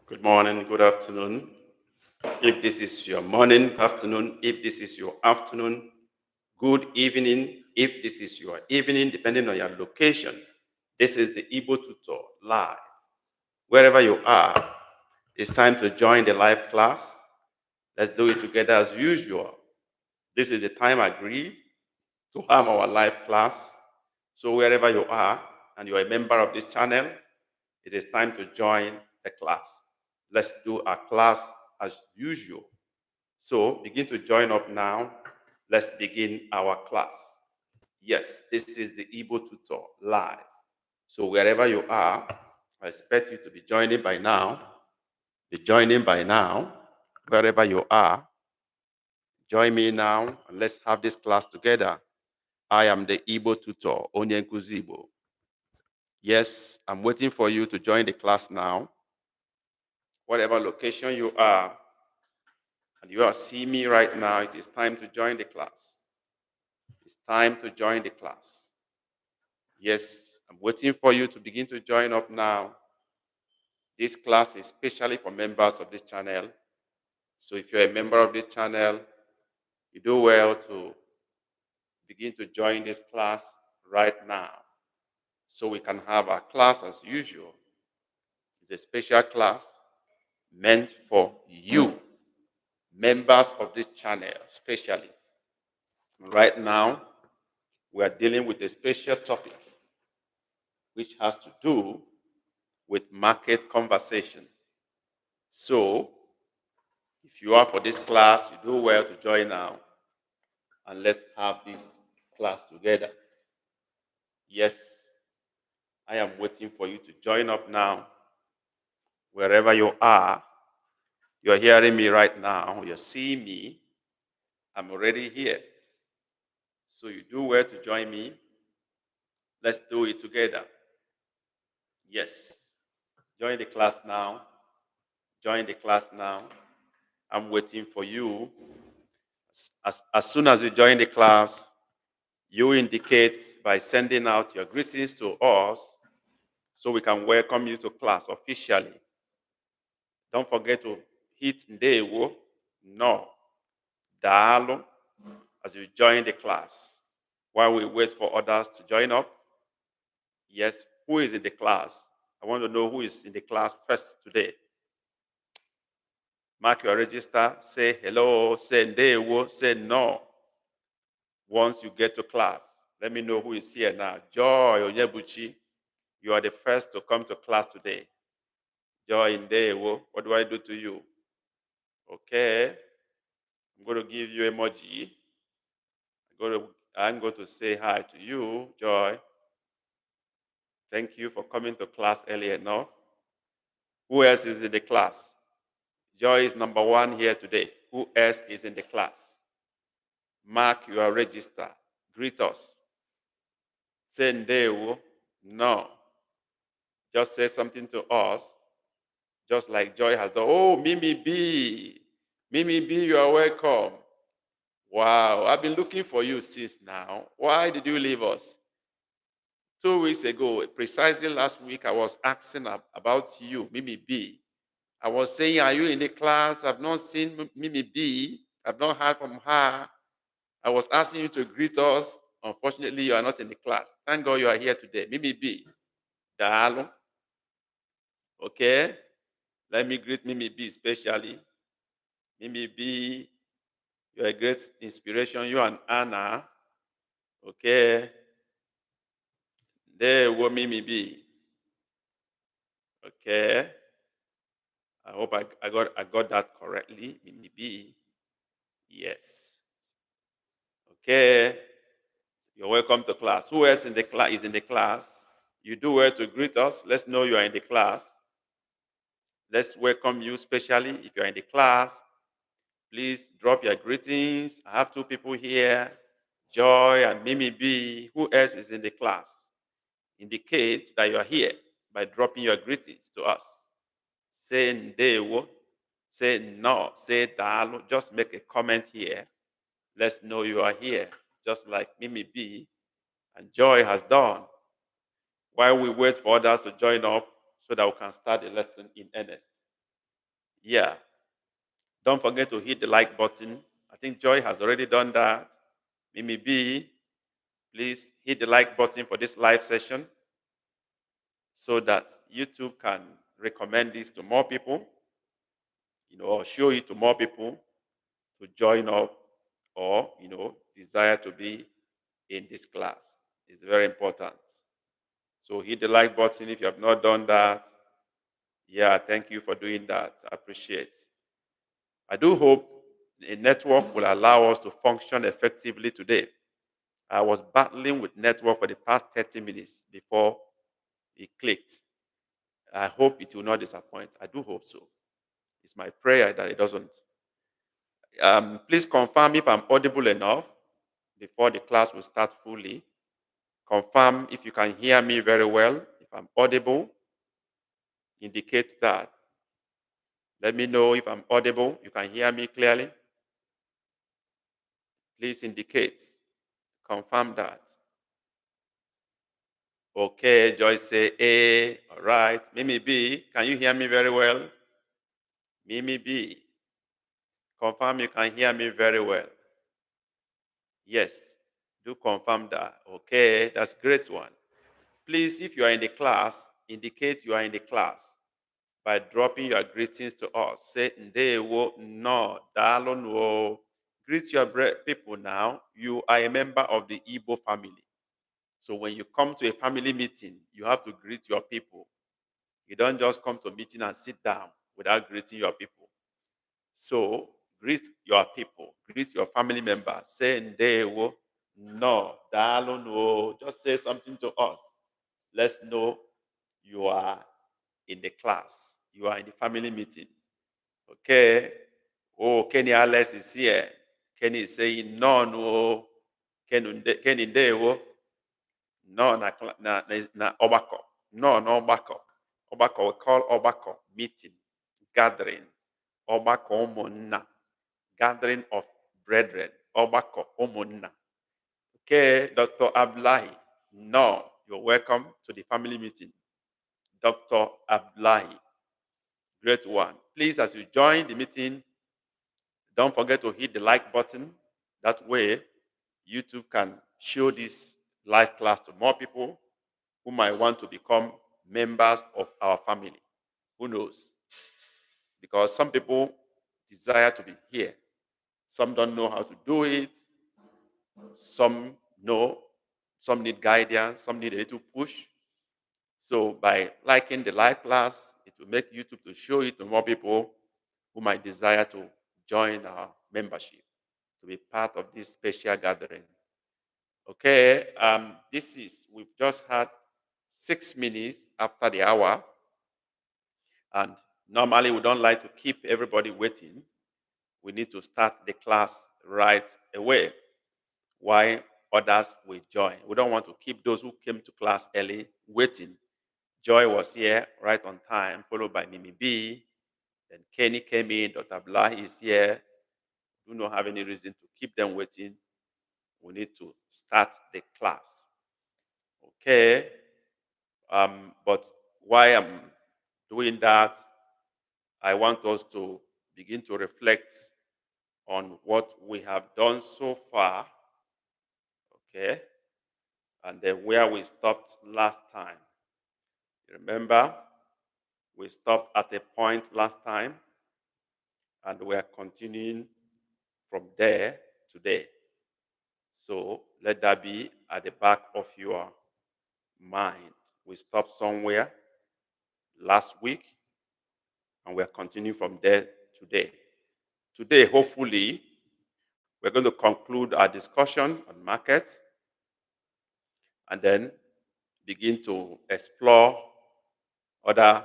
Good morning, good afternoon. If this is your morning, afternoon, if this is your afternoon, good evening. If this is your evening, depending on your location, this is the Igbo Tutor live. Wherever you are, it's time to join the live class. Let's do it together as usual. This is the time agreed to have our live class. So wherever you are and you're a member of this channel, it is time to join the class. Let's do our class as usual. So begin to join up now. Let's begin our class. Yes, this is the Igbo Tutor live. So wherever you are, I expect you to be joining by now. Be joining by now. Wherever you are, join me now and let's have this class together. I am the Igbo Tutor, Onye Nkuzi Igbo. Yes, I'm waiting for you to join the class now. Whatever location you are, and you are seeing me right now, it is time to join the class. It's time to join the class. Yes, I'm waiting for you to begin to join up now. This class is specially for members of this channel. So if you're a member of this channel, you do well to begin to join this class right now so we can have our class as usual. It's a special class meant for you, members of this channel, especially. Right now, we are dealing with a special topic which has to do with market conversation. So, if you are for this class, you do well to join now and let's have this class together. Yes, I am waiting for you to join up now. Wherever you are, you're hearing me right now, you're seeing me, I'm already here. So you do well to join me. Let's do it together. Yes, join the class now. Join the class now. I'm waiting for you. As soon as you join the class, you indicate by sending out your greetings to us so we can welcome you to class officially. Don't forget to hit Ndewo, no, Dalo, as you join the class. While we wait for others to join up, yes, who is in the class? I want to know who is in the class first today. Mark your register, say hello, say Ndewo, say no. Once you get to class, let me know who is here now. Joy Onyebuchi, you are the first to come to class today. Joy Ndewo, what do I do to you? Okay, I'm going to give you emoji. I'm going to say hi to you, Joy. Thank you for coming to class early enough. Who else is in the class? Joy is number one here today. Who else is in the class? Mark your register. Greet us. Say Ndewo. No. Just say something to us, just like Joy has done. Oh, Mimi B. Mimi B, you are welcome. Wow, I've been looking for you since now. Why did you leave us? 2 weeks ago, precisely last week, I was asking about you, Mimi B. I was saying, are you in the class? I've not seen Mimi B. I've not heard from her. I was asking you to greet us. Unfortunately, you are not in the class. Thank God you are here today. Mimi B. Dalo. Okay? Let me greet Mimi B especially. Mimi B, you're a great inspiration. You and Anna. Okay? There will Mimi B. Okay? I hope I got that correctly. Mimi B. Yes. Okay. You're welcome to class. Who else in the class is in the class? You do well to greet us. Let's know you are in the class. Let's welcome you specially. If you're in the class, please drop your greetings. I have two people here, Joy and Mimi B. Who else is in the class? Indicate that you are here by dropping your greetings to us. Say Ndewo, say no, say Dalo. Just make a comment here. Let's know you are here, just like Mimi B and Joy has done. While we wait for others to join up so that we can start the lesson in earnest. Yeah. Don't forget to hit the like button. I think Joy has already done that. Mimi B, please hit the like button for this live session so that YouTube can recommend this to more people, or show it to more people to join up or, desire to be in this class. It's very important. So hit the like button if you have not done that. Yeah, thank you for doing that. I appreciate. I do hope a network will allow us to function effectively today. I was battling with network for the past 30 minutes before it clicked. I hope it will not disappoint. I do hope so. It's my prayer that it doesn't. Please confirm if I'm audible enough before the class will start fully. Confirm if you can hear me very well. If I'm audible, indicate that. Let me know if I'm audible. You can hear me clearly. Please indicate. Confirm that. Okay, Joyce say A. All right. Mimi B, can you hear me very well? Mimi B, confirm you can hear me very well. Yes, do confirm that. Okay, that's great one. Please, if you are in the class, indicate you are in the class by dropping your greetings to us. Say ndewo, no, dalo no. Greet your people now. You are a member of the Igbo family. So when you come to a family meeting, you have to greet your people. You don't just come to a meeting and sit down without greeting your people. So greet your people, greet your family members. Say ndewo, no, dalo no. Just say something to us. Let's know you are in the class. You are in the family meeting. Okay. Oh, Kenny Alex is here. Kenny is saying no, no. Kenny ndewo. No na obako. No obako. Obako we call obako meeting, gathering. Obako umunna, gathering of brethren. Obako umunna. Okay, Dr. Ablahi. No, you're welcome to the family meeting. Dr. Ablahi. Great one. Please, as you join the meeting, don't forget to hit the like button. That way, YouTube can show this live class to more people who might want to become members of our family. Who knows? Because some people desire to be here. Some don't know how to do it. Some know. Some need guidance. Some need a little push. So by liking the live class, it will make YouTube to show it to more people who might desire to join our membership, to be part of this special gathering. Okay, we've just had 6 minutes after the hour, and normally we don't like to keep everybody waiting. We need to start the class right away while others will join. We don't want to keep those who came to class early waiting. Joy was here right on time, followed by Mimi B. Then Kenny came in, Dr. Blahi is here. Do not have any reason to keep them waiting. We need to start the class. Okay. But while I'm doing that, I want us to begin to reflect on what we have done so far. Okay. And then where we stopped last time. Remember, we stopped at a point last time, and we are continuing from there today. So let that be at the back of your mind. We stopped somewhere last week, and we're continuing from there today. Today, hopefully, we're going to conclude our discussion on market and then begin to explore other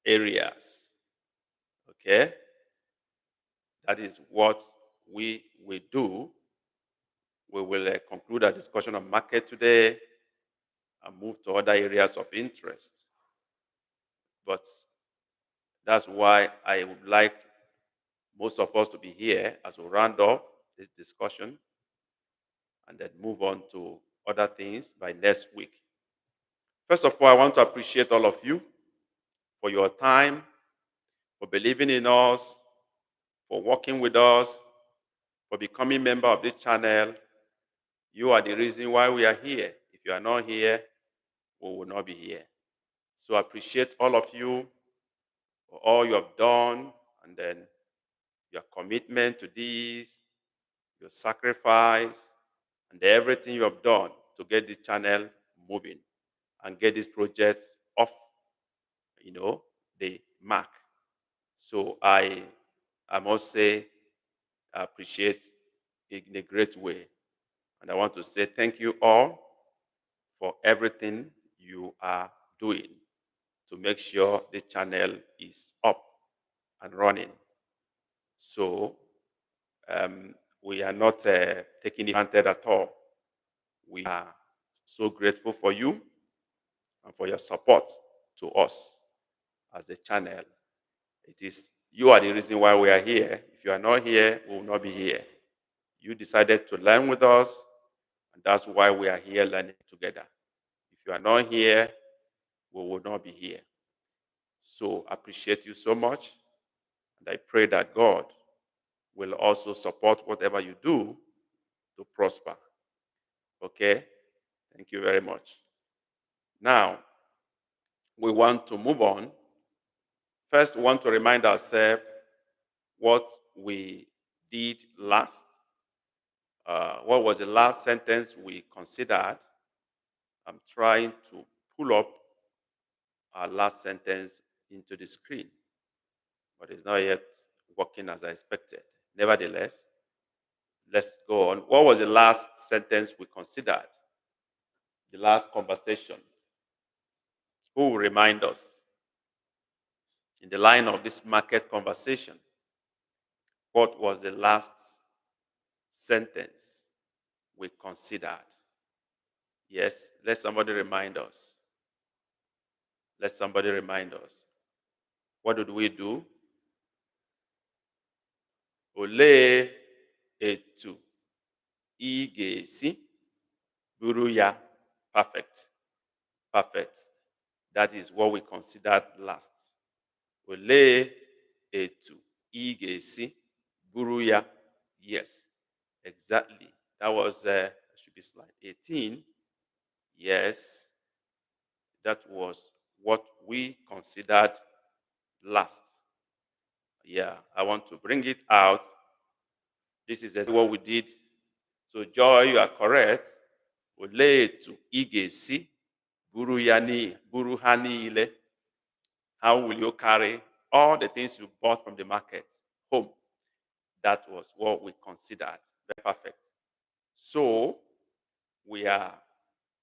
areas. Okay? That is what we will do. We will conclude our discussion on market today and move to other areas of interest. But that's why I would like most of us to be here as we round up this discussion and then move on to other things by next week. First of all, I want to appreciate all of you for your time, for believing in us, for working with us, for becoming member of this channel. You are the reason why we are here. If you are not here, we will not be here. So I appreciate all of you for all you have done, and then your commitment to this, your sacrifice, and everything you have done to get the channel moving and get this project off, the mark. So I must say I appreciate it in a great way. And I want to say thank you all for everything you are doing to make sure the channel is up and running. So we are not taking it granted at all. We are so grateful for you and for your support to us as a channel. It is you are the reason why we are here. If you are not here, we will not be here. You decided to learn with us, and that's why we are here learning together. If you are not here, we will not be here. So I appreciate you so much, and I pray that God will also support whatever you do to prosper. Okay? Thank you very much. Now, we want to move on. First, we want to remind ourselves what we did last. What was the last sentence we considered? I'm trying to pull up our last sentence into the screen, but it's not yet working as I expected. Nevertheless, let's go on. What was the last sentence we considered? The last conversation. Who will remind us? In the line of this market conversation, what was the last sentence we considered? Yes, let somebody remind us. Let somebody remind us. What did we do? Olee etu ị ga-esi buru ya? Perfect. Perfect. That is what we considered last. Olee etu ị ga-esi buru ya? Yes, exactly. That was, should be slide 18. Yes, that was what we considered last. Yeah, I want to bring it out. This is what we did. So, Joy, you are correct. Olee etu ị ga-esi buru ha niile? How will you carry all the things you bought from the market home? That was what we considered. Very perfect. So, we are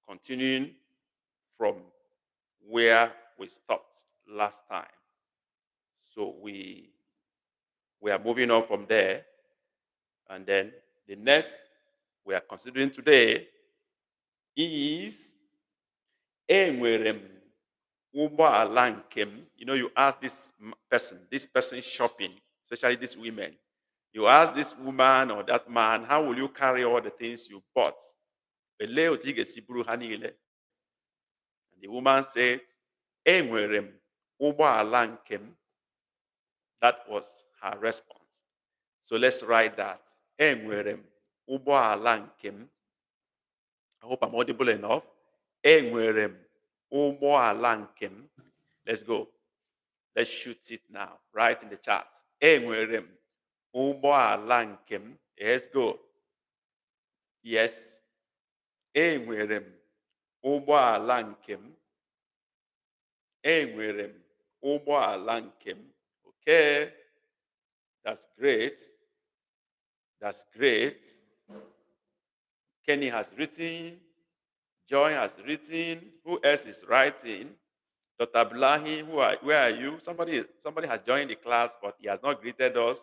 continuing from where we stopped last time. So we are moving on from there. And then the next we are considering today is enwere m ụgbọala nke m. You know, you ask this person shopping, especially these women. You ask this woman or that man, how will you carry all the things you bought? And the woman said, enwere m ụgbọala nke m. That was her response. So let's write that. Enwere m ụgbọala nke m. I hope I'm audible enough. Enwere m ụgbọala nke m. Let's go. Let's shoot it now. Right in the chat. Enwere m ụgbọala nke m. Let's go. Yes. Enwere m ụgbọala nke m. Enwere m ụgbọala nke m. Okay. That's great. That's great. Kenny has written. Joy has written. Who else is writing? Dr. Blahi, where are you? Somebody has joined the class, but he has not greeted us.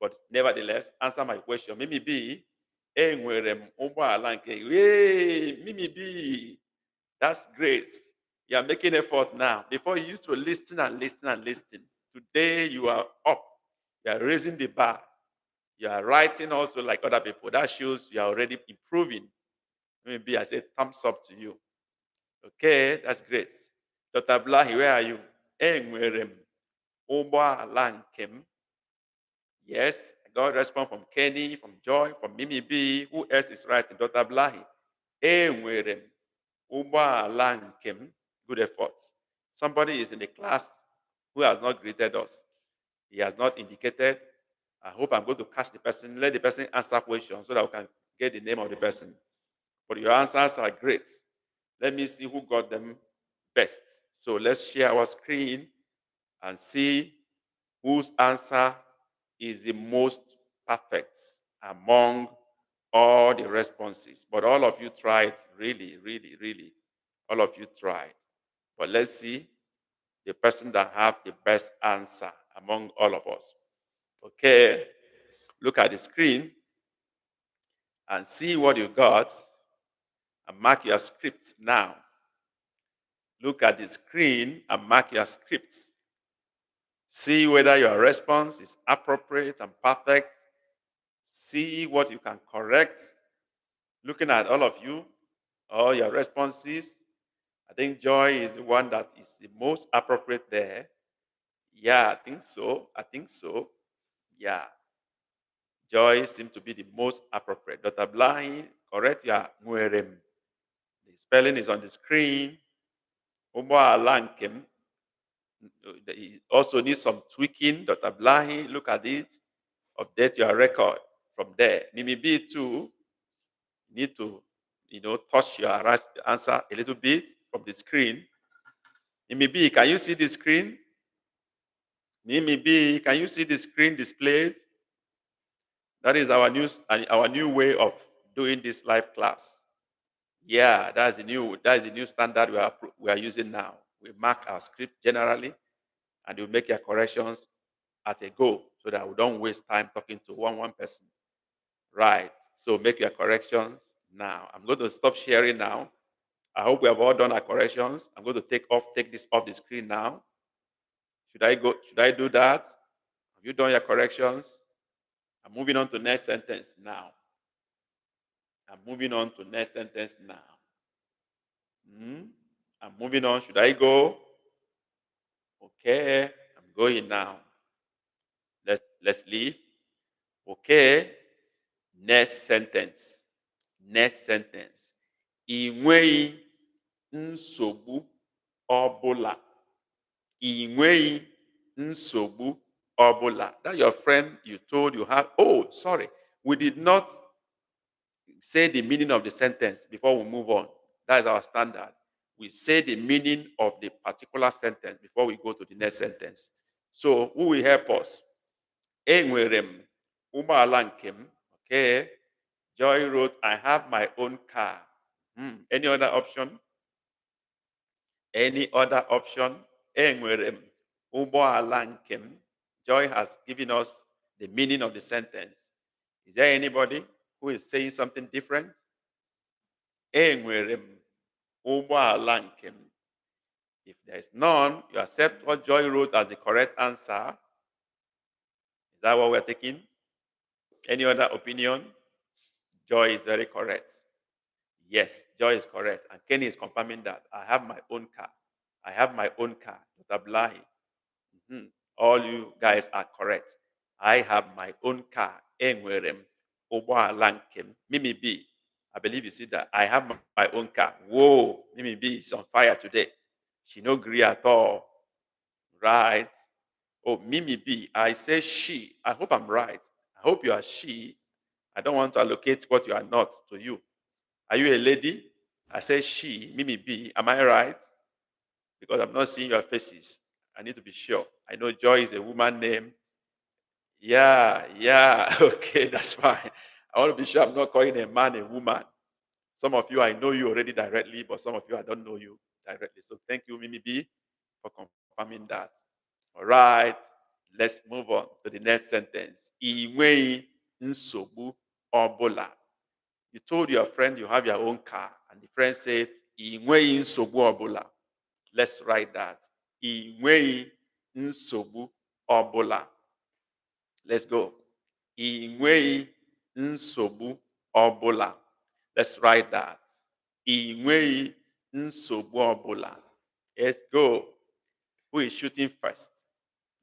But nevertheless, answer my question. Mimi B. Enwere m ụgbọala nke. Hey, Mimi B. That's great. You are making effort now. Before you used to listen and listen and listen. Today you are up. You are raising the bar. You are writing also like other people. That shows you are already improving. Maybe I say thumbs up to you. Okay, that's great. Dr. Blahi, where are you? Enwere m Ụgbọala nke m. Yes, I got a response from Kenny, from Joy, from Mimi B. Who else is right? Dr. Blahi. Enwere m ụgbọala nke m. Good effort. Somebody is in the class who has not greeted us. He has not indicated. I hope I'm going to catch the person. Let the person answer questions so that we can get the name of the person. But your answers are great. Let me see who got them best. So let's share our screen and see whose answer is the most perfect among all the responses. But all of you tried, really, really, really. All of you tried. But let's see the person that have the best answer among all of us. Okay, look at the screen and see what you got and mark your script now. Look at the screen and mark your script. See whether your response is appropriate and perfect. See what you can correct. Looking at all of you, all your responses, I think Joy is the one that is the most appropriate there. Yeah, I think so. I think so. Yeah. Joy seems to be the most appropriate. Dr. Blind, correct your nwere. The spelling is on the screen. Ụgbọala nke m. It also needs some tweaking. Dr. Blahi, look at it. Update your record from there. Mimi B too, need to, touch your answer a little bit from the screen. Mimi B, can you see the screen? Mimi B, can you see the screen displayed? That is our new way of doing this live class. Yeah, that's the new standard we are using now. We mark our script generally, and you make your corrections at a go so that we don't waste time talking to one person. Right. So make your corrections now. I'm going to stop sharing now. I hope we have all done our corrections. I'm going to take this off the screen now. Should I do that? Have you done your corrections? I'm moving on to next sentence now. I'm moving on to next sentence now. I'm moving on. Should I go? Okay, I'm going now. Let's leave. Okay. Next sentence. Next sentence. Ị nweghị nsogbu ọbụla. Ị nweghị nsogbu ọbụla. That's your friend you told you have. Oh, sorry. We did not say the meaning of the sentence before we move on. That is our standard. We say the meaning of the particular sentence before we go to the next sentence. So, who will help us? Enwere m ụgbọala nke m. Okay. Joy wrote, I have my own car. Any other option? Any other option? Enwere m ụgbọala nke m. Joy has given us the meaning of the sentence. Is there anybody who is saying something different? Enwere m ụgbọala nke m. If there is none, you accept what Joy wrote as the correct answer. Is that what we're taking? Any other opinion? Joy is very correct. Yes, Joy is correct. And Kenny is confirming that. I have my own car. I have my own car. Dr. Blahi. All you guys are correct. I have my own car. Enwere m ụgbọala nke m. Mimi B, I believe you see that. I have my own car. Whoa, Mimi B is on fire today. She no agree at all. Right? Oh, Mimi B, I say she. I hope I'm right. I hope you are she. I don't want to allocate what you are not to you. Are you a lady? I say she, Mimi B. Am I right? Because I'm not seeing your faces. I need to be sure. I know Joy is a woman name. Yeah. Okay, that's fine. I want to be sure I'm not calling a man a woman. Some of you, I know you already directly, but some of you, I don't know you directly. So thank you, Mimi B, for confirming that. All right, let's move on to the next sentence. Ị nweghị nsogbu ọbụla. You told your friend you have your own car, and the friend said, Ị nweghị nsogbu ọbụla. Let's write that. Ị nweghị nsogbu ọbụla. Let's go. Ị nweghị nsogbu ọbụla. Let's write that. Ị nweghị nsogbu ọbụla. Let's go. Who is shooting first?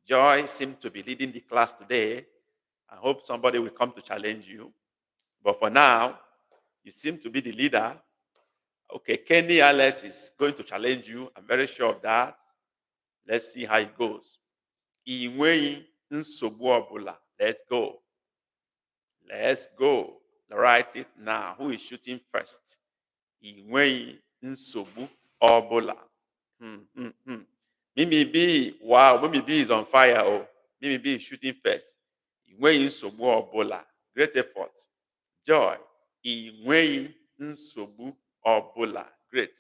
Joy seems to be leading the class today. I hope somebody will come to challenge you. But for now, you seem to be the leader. Okay, Kenny Alex is going to challenge you. I'm very sure of that. Let's see how it goes. Inweghị nsogbu ọbụla. Let's go. Let's go. Write it now. Who is shooting first? Inweghị nsogbu ọbụla. Mimi B, wow, Mimi B is on fire. Oh, Mimi B is shooting first. Inweghị nsogbu ọbụla. Great effort. Joy. Inweghị nsogbu ọbụla. Great.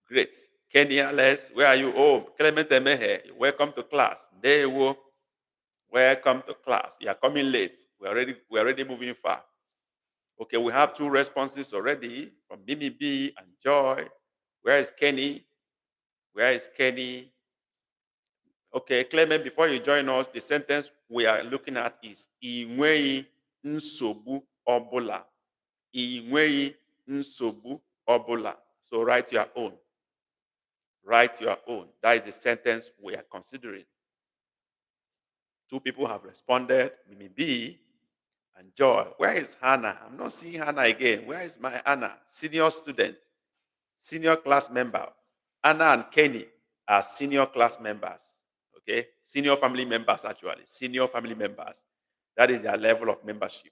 Great. Kenny Alex, where are you? Oh, Clement Emehe, welcome to class. Dewo, welcome to class. You are coming late. We're already moving far. Okay, we have 2 responses already from Mimi B and Joy. Where is Kenny? Where is Kenny? Okay, Clement, before you join us, the sentence we are looking at is Inweghị nsogbu ọbụla. Inweghị nsogbu ọbụla. So write your own. Write your own. That is the sentence we are considering. 2 people have responded, Mimi B and Joy. Where is Hannah? I'm not seeing Hannah again. Where is my Anna? Senior student, senior class member. Anna and Kenny are senior class members. Okay? Senior family members, actually. Senior family members. That is their level of membership.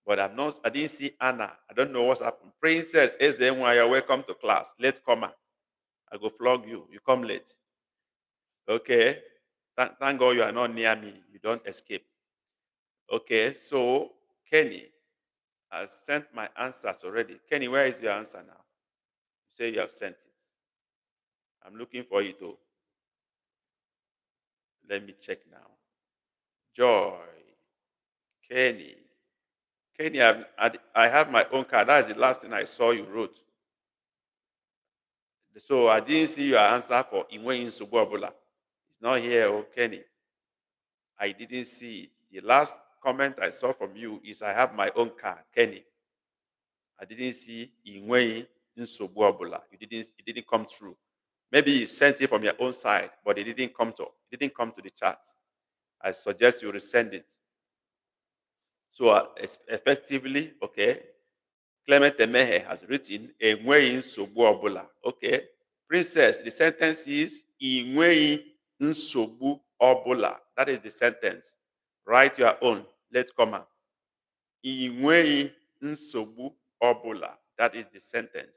But I didn't see Anna. I don't know what's happened. Princess Ezenwa, you're welcome to class. Late comer. I go flog you. You come late. Okay? Thank God you are not near me. You don't escape. Okay, so Kenny has sent my answers already. Kenny, where is your answer now? You say you have sent it. I'm looking for it too. Let me check now. Joy. Kenny. Kenny, I have my own card. That's the last thing I saw you wrote. So I didn't see your answer for Inweghị nsogbu ọbụla. It's not here, oh Kenny. I didn't see it. The last comment I saw from you is I have my own card, Kenny. I didn't see Inweghị nsogbu ọbụla. It didn't come through. Maybe you sent it from your own side, but it didn't come to the chat. I suggest you resend it. So effectively, okay, Clement Emehe has written Enweghị nsogbu ọbụla. Okay, Princess, the sentence is Inweghị nsogbu ọbụla. That is the sentence. Write your own. Let's come on. Inweghị nsogbu ọbụla. That is the sentence.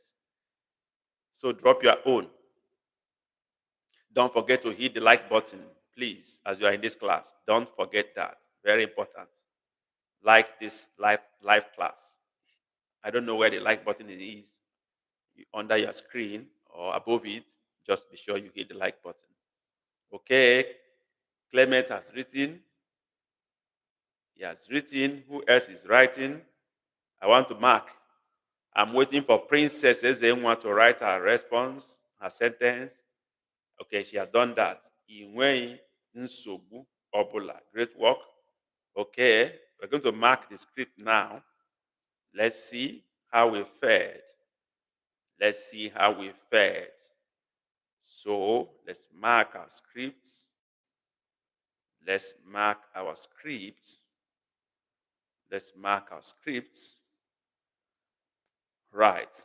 So drop your own. Don't forget to hit the like button, please, as you are in this class. Don't forget that. Very important. Like this live class. I don't know where the like button is, under your screen or above it. Just be sure you hit the like button. Okay. Clement has written. He has written. Who else is writing? I want to mark. I'm waiting for Princess Ezenwa to write her response, her sentence. Okay, she has done that. Inweghị nsogbu ọbụla. Great work. Okay, we're going to mark the script now. Let's see how we fared. Let's see how we fared. So let's mark our script. Let's mark our script. Let's mark our script. Right.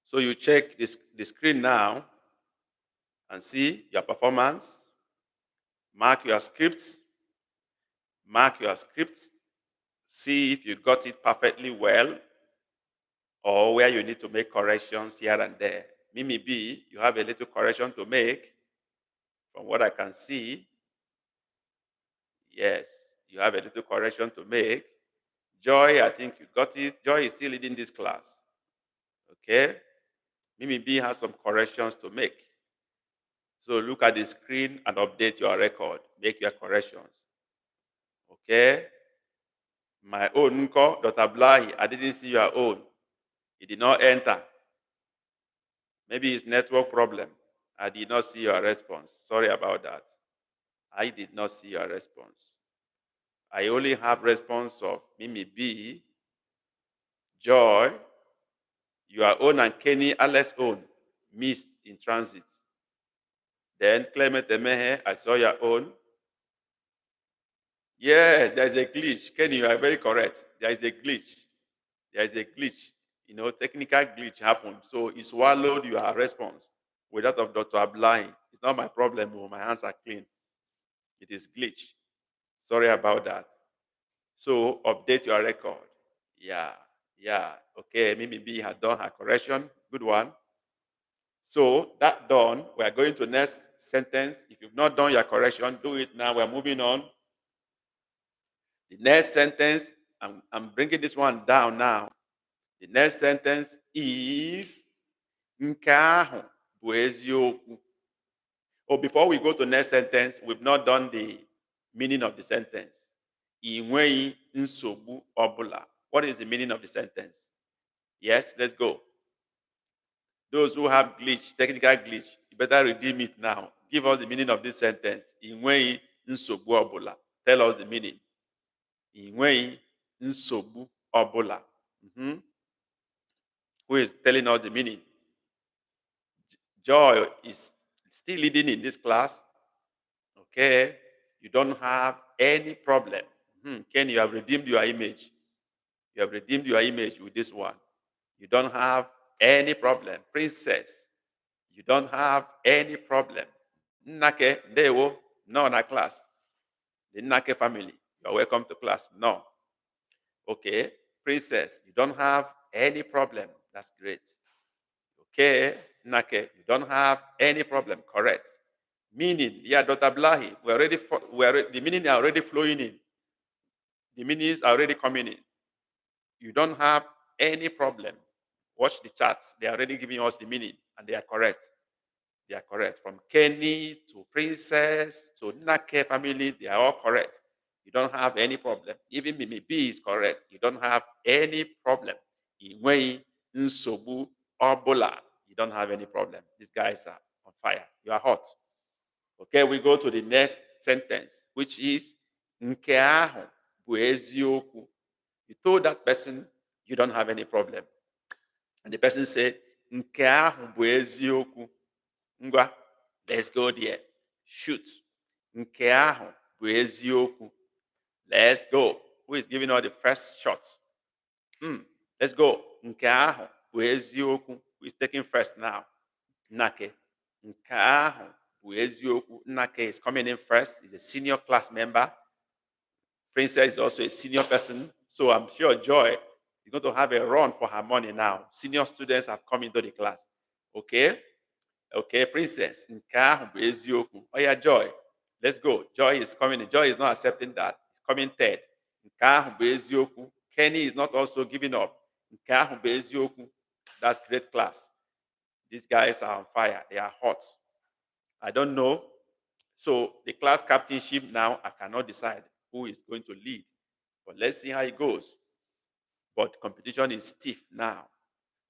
So you check the screen now and see your performance. Mark your script. Mark your script. See if you got it perfectly well or where you need to make corrections here and there. Mimi B, you have a little correction to make from what I can see. Yes, you have a little correction to make. Joy, I think you got it. Joy is still leading this class. Okay? Mimi B has some corrections to make. So look at the screen and update your record. Make your corrections. Okay? My own Nko, Dr. Blahi, I didn't see your own. It did not enter. Maybe it's network problem. I did not see your response. Sorry about that. I did not see your response. I only have response of Mimi B, Joy, your own, and Kenny Alex own missed in transit. Then Clement Emehe, I saw your own. Yes, there is a glitch. Kenny, you are very correct. There is a glitch. There is a glitch. Technical glitch happened. So it swallowed your response with that of Dr. Ablahi. It's not my problem. Oh, my hands are clean. It is glitch. Sorry about that. So update your record. Yeah, yeah. Okay, Mimi B had done her correction. Good one. So that done, we are going to next sentence. If you've not done your correction, do it now. We're moving on. The next sentence, I'm bringing this one down now. The next sentence is nke ahụ bụ eziokwu. Oh, before we go to next sentence, we've not done the meaning of the sentence. Ị nweghị nsogbu ọbụla. What is the meaning of the sentence? Yes, let's go. Those who have glitch, technical glitch, you better redeem it now. Give us the meaning of this sentence. Ị nweghị nsogbu ọbụla. Tell us the meaning. Ị nweghị nsogbu ọbụla. Who is telling us the meaning? Joy is still leading in this class. Okay. You don't have any problem. Ken, you have redeemed your image. You have redeemed your image with this one. You don't have any problem. Princess, you don't have any problem. Nnake, Ndewo, no na class. The Nnake family, you are welcome to class. No. Okay. Princess, you don't have any problem. That's great. Okay. Nnake, you don't have any problem. Correct. Meaning, yeah, Dr. Blahi, the meaning are already flowing in. The meanings are already coming in. You don't have any problem. Watch the charts. They are already giving us the meaning, and they are correct. They are correct. From Kenny to Princess to Nake family, they are all correct. You don't have any problem. Even Mimi B is correct. You don't have any problem. Inwei, Nsobu, Obola, you don't have any problem. These guys are on fire. You are hot. Okay, we go to the next sentence, which is nke ahụ bụ eziokwu. You told that person you don't have any problem. And the person said, nke ahụ bụ eziokwu. Ngwa, let's go there. Shoot. Nke ahụ bụ eziokwu. Let's go. Who is giving us the first shot? Let's go. Nke ahụ bụ eziokwu. Who is taking first now? Nake. Nke ahụ bụ eziokwu. Nake is coming in first. He's a senior class member. Princess is also a senior person. So I'm sure Joy is going to have a run for her money now. Senior students have come into the class. Okay? Okay, Princess. Nke ahụ bụ eziokwu. Oh yeah, Joy. Let's go. Joy is coming in. Joy is not accepting that. He's coming third. Nke ahụ bụ eziokwu. Kenny is not also giving up. Nke ahụ bụ eziokwu. That's great class. These guys are on fire. They are hot. I don't know. So the class captainship now, I cannot decide who is going to lead. But let's see how it goes. But competition is stiff now.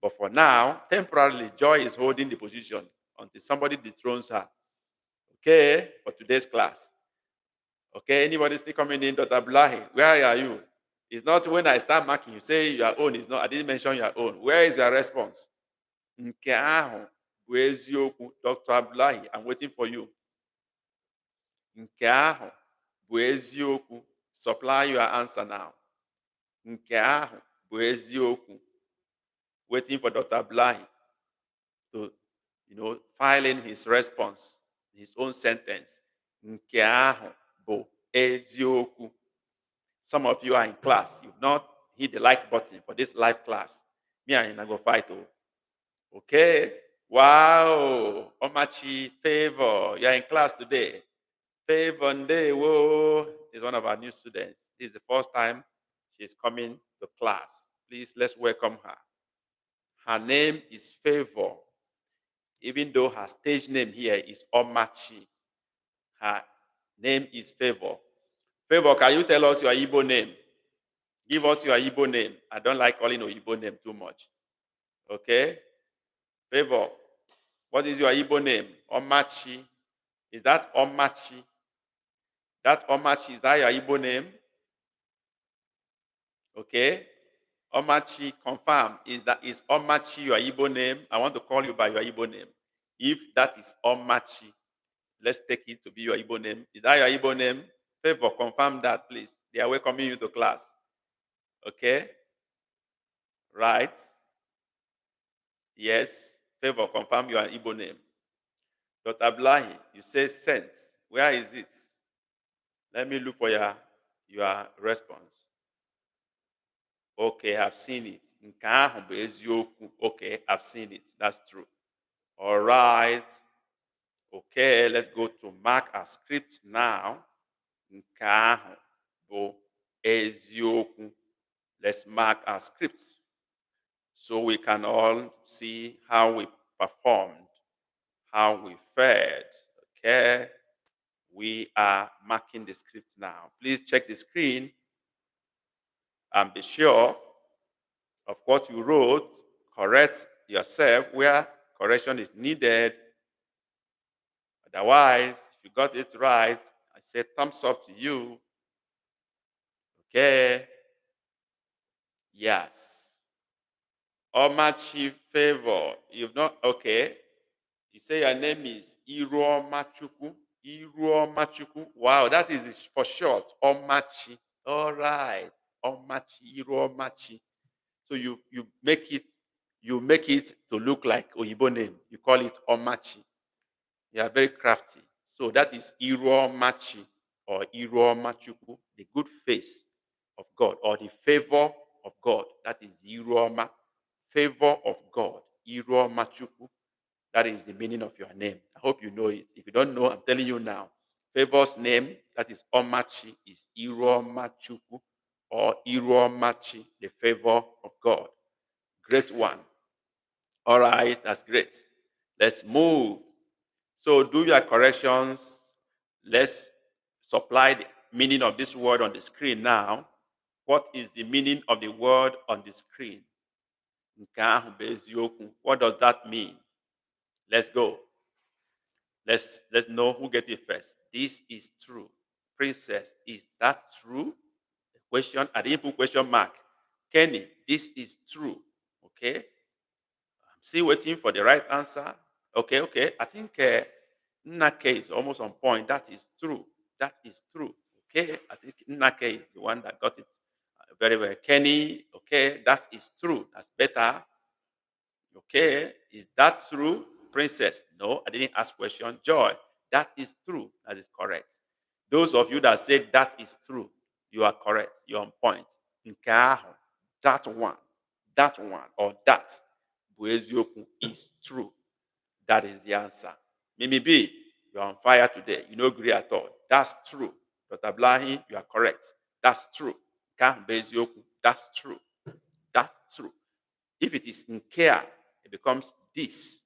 But for now, temporarily, Joy is holding the position until somebody dethrones her. Okay, for today's class. Okay, anybody still coming in? Dr. Blahi, where are you? It's not when I start marking, you say your own. It's not, I didn't mention your own. Where is your response? Nke ahụ bụ eziokwu. Dr. Abdullahi, I'm waiting for you. Nke ahụ bụ eziokwu. Supply your answer now. Nke ahụ bụ eziokwu. Waiting for Dr. Abdullahi to, file in his response, his own sentence. Nke ahụ bụ eziokwu. Some of you are in class. You've not hit the like button for this live class. Me and you go fight. Okay. Wow. Omachi, Favor. You are in class today. Favor Ndewo is one of our new students. This is the first time she's coming to class. Please, let's welcome her. Her name is Favor, even though her stage name here is Omachi. Her name is Favor. Favor, can you tell us your Igbo name? Give us your Igbo name. I don't like calling your Igbo name too much. Okay? Favor, what is your Igbo name? Omachi. Is that Omachi? That Omachi, is that your Igbo name? Okay? Omachi, confirm. Is Omachi your Igbo name? I want to call you by your Igbo name. If that is Omachi, Let's take it to be your Igbo name. Is that your Igbo name? Favor, confirm that, please. They are welcoming you to class. Okay? Right? Yes. Favor, confirm your Igbo name. Dr. Blahi, you say sent. Where is it? Let me look for your response. Okay, I've seen it. Nke ahụ bụ eziokwu. Okay, I've seen it. That's true. All right. Okay, let's go to mark our script now. Nke ahụ bụ eziokwu. Let's mark our script so we can all see how we performed, how we fared. Okay, we are marking the script now. Please check the screen and be sure of what you wrote. Correct yourself where correction is needed. Otherwise, if you got it right, I say thumbs up to you. Okay. Yes. Omachi Favor. You've not, okay. You say your name is Iruomachuku. Iruomachuku. Wow, that is for short. Omachi. All right. Omachi, Iruomachi. So you make it to look like Oyibo name. You call it Omachi. You are very crafty. So that is Iruomachi or Iruomachuku, the good face of God or the favor of God. That is Iruoma, favor of God. Iruomachuku. That is the meaning of your name. I hope you know it. If you don't know, I'm telling you now. Favor's name, that is Omachi, is Iruomachuku or Iruomachi, the favor of God. Great one. All right, that's great. Let's move. So do your corrections. Let's supply the meaning of this word on the screen now. What is the meaning of the word on the screen? What does that mean? Let's go. Let's know who gets it first. This is true. Princess, is that true? The question, I didn't put question mark. Kenny, this is true. Okay. I'm still waiting for the right answer. Okay. I think Nnake is almost on point. That is true. That is true. Okay. I think Nnake is the one that got it very well. Kenny, okay, that is true. That's better. Okay. Is that true? Princess, no, I didn't ask question. Joy, that is true. That is correct. Those of you that say that is true, you are correct. You're on point. Nke ahụ, that one, or that bụ eziokwu is true. That is the answer. Mimi B, you're on fire today. You know, agree at all. That's true. Dr. Blahi, you are correct. That's true. Nke ahụ bụ eziokwu. That's true. That's true. If it is in care, it becomes this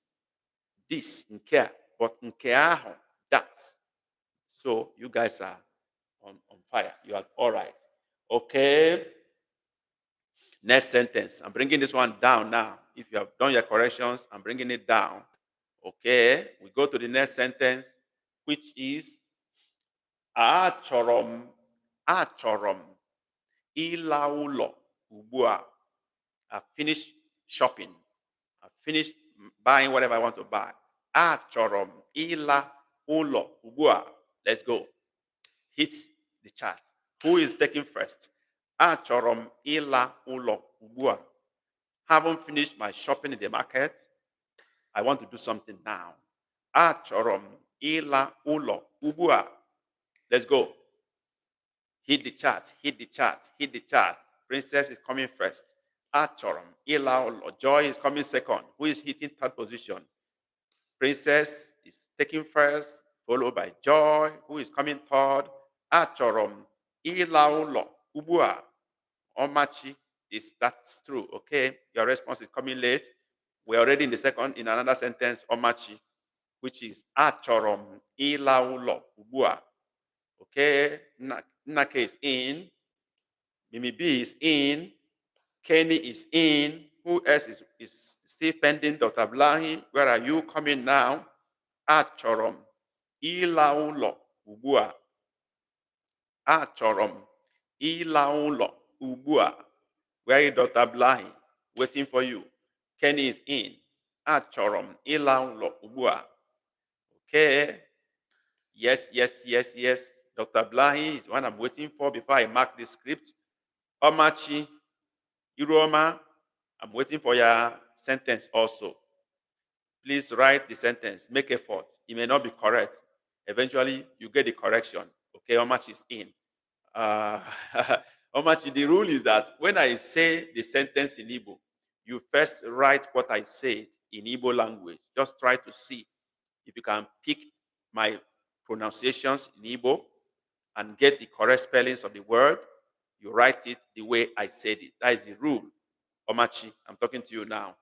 in care, but in care, that. So you guys are on fire. You are all right. Okay. Next sentence. I'm bringing this one down now. If you have done your corrections, I'm bringing it down. Okay. We go to the next sentence, which is Achorom ịla ụlọ ugbu a. I finished shopping. I finished buying whatever I want to buy. Achorom ịla ụlọ ugbu a. Let's go. Hit the chart. Who is taking first? Achorom ịla ụlọ ugbu a. Haven't finished my shopping in the market. I want to do something now. Achorom ịla ụlọ ugbu a. Let's go. Hit the chart. Hit the chart. Hit the chart. Princess is coming first. Achorom ịla ụlọ. Joy is coming second. Who is hitting third position? Princess is taking first, followed by Joy, who is coming third. Achorom ịla ụlọ ugbu a. Omachi, that's true. Okay, your response is coming late. We're already in another sentence, Omachi, which is Achorom ịla ụlọ ugbu a. Okay, Nnake is in. Mimi B is in. Kenny is in. Who else is still pending? Dr. Blahi, where are you coming now? Achorom ịla ụlọ ugbu a. Achorom ịla ụlọ ugbu a. Where is Dr. Blahi? Waiting for you. Kenny is in. Achorom ịla ụlọ ugbu a. Okay. Yes, yes, yes, yes. Dr. Blahi is the one I'm waiting for before I mark the script. Omachi, Iroma, I'm waiting for your sentence also. Please write the sentence. Make effort. It may not be correct. Eventually, you get the correction. Okay, Omachi is in. Uh, Omachi, the rule is that when I say the sentence in Igbo, you first write what I said in Igbo language. Just try to see if you can pick my pronunciations in Igbo and get the correct spellings of the word. You write it the way I said it. That is the rule. Omachi, I'm talking to you now.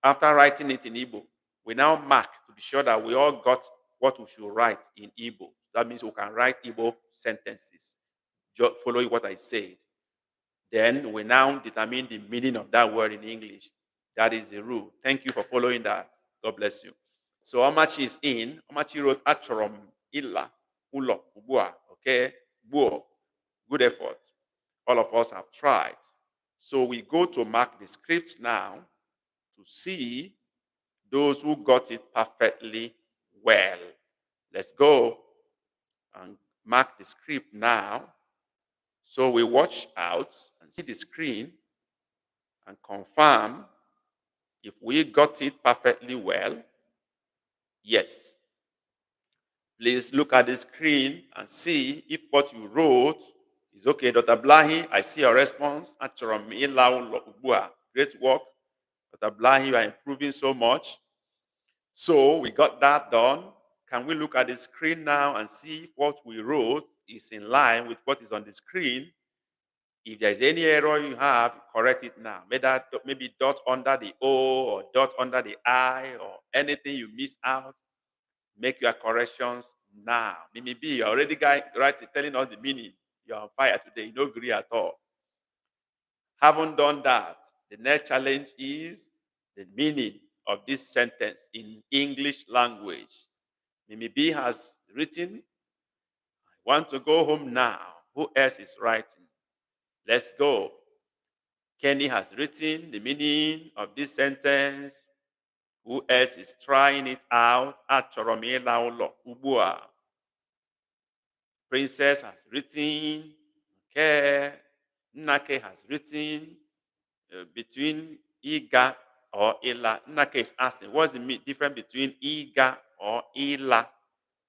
After writing it in Igbo, we now mark to be sure that we all got what we should write in Igbo. That means we can write Igbo sentences following what I said. Then we now determine the meaning of that word in English. That is the rule. Thank you for following that. God bless you. So Omachi is in. Omachi wrote Achorom Illa Ulo Ubua. Okay? Buo. Good effort. All of us have tried. So we go to mark the script now to see those who got it perfectly well. Let's go and mark the script now. So we watch out and see the screen and confirm if we got it perfectly well. Yes. Please look at the screen and see if what you wrote is okay. Dr. Blahi, I see your response. Great work. Dr. Blahi, you are improving so much. So we got that done. Can we look at the screen now and see if what we wrote is in line with what is on the screen? If there's any error you have, correct it now. Maybe dot under the O or dot under the I or anything you miss out, make your corrections now. Maybe you're already telling us the meaning. You're on fire today. You don't agree at all. Haven't done that. The next challenge is the meaning of this sentence in English language. Mimi B has written, I want to go home now. Who else is writing? Let's go. Kenny has written the meaning of this sentence. Who else is trying it out? Ubua. Princess has written. Okay. Nake has written. Between Iga or Ila. Nake is asking, what's the difference between Iga or Ila?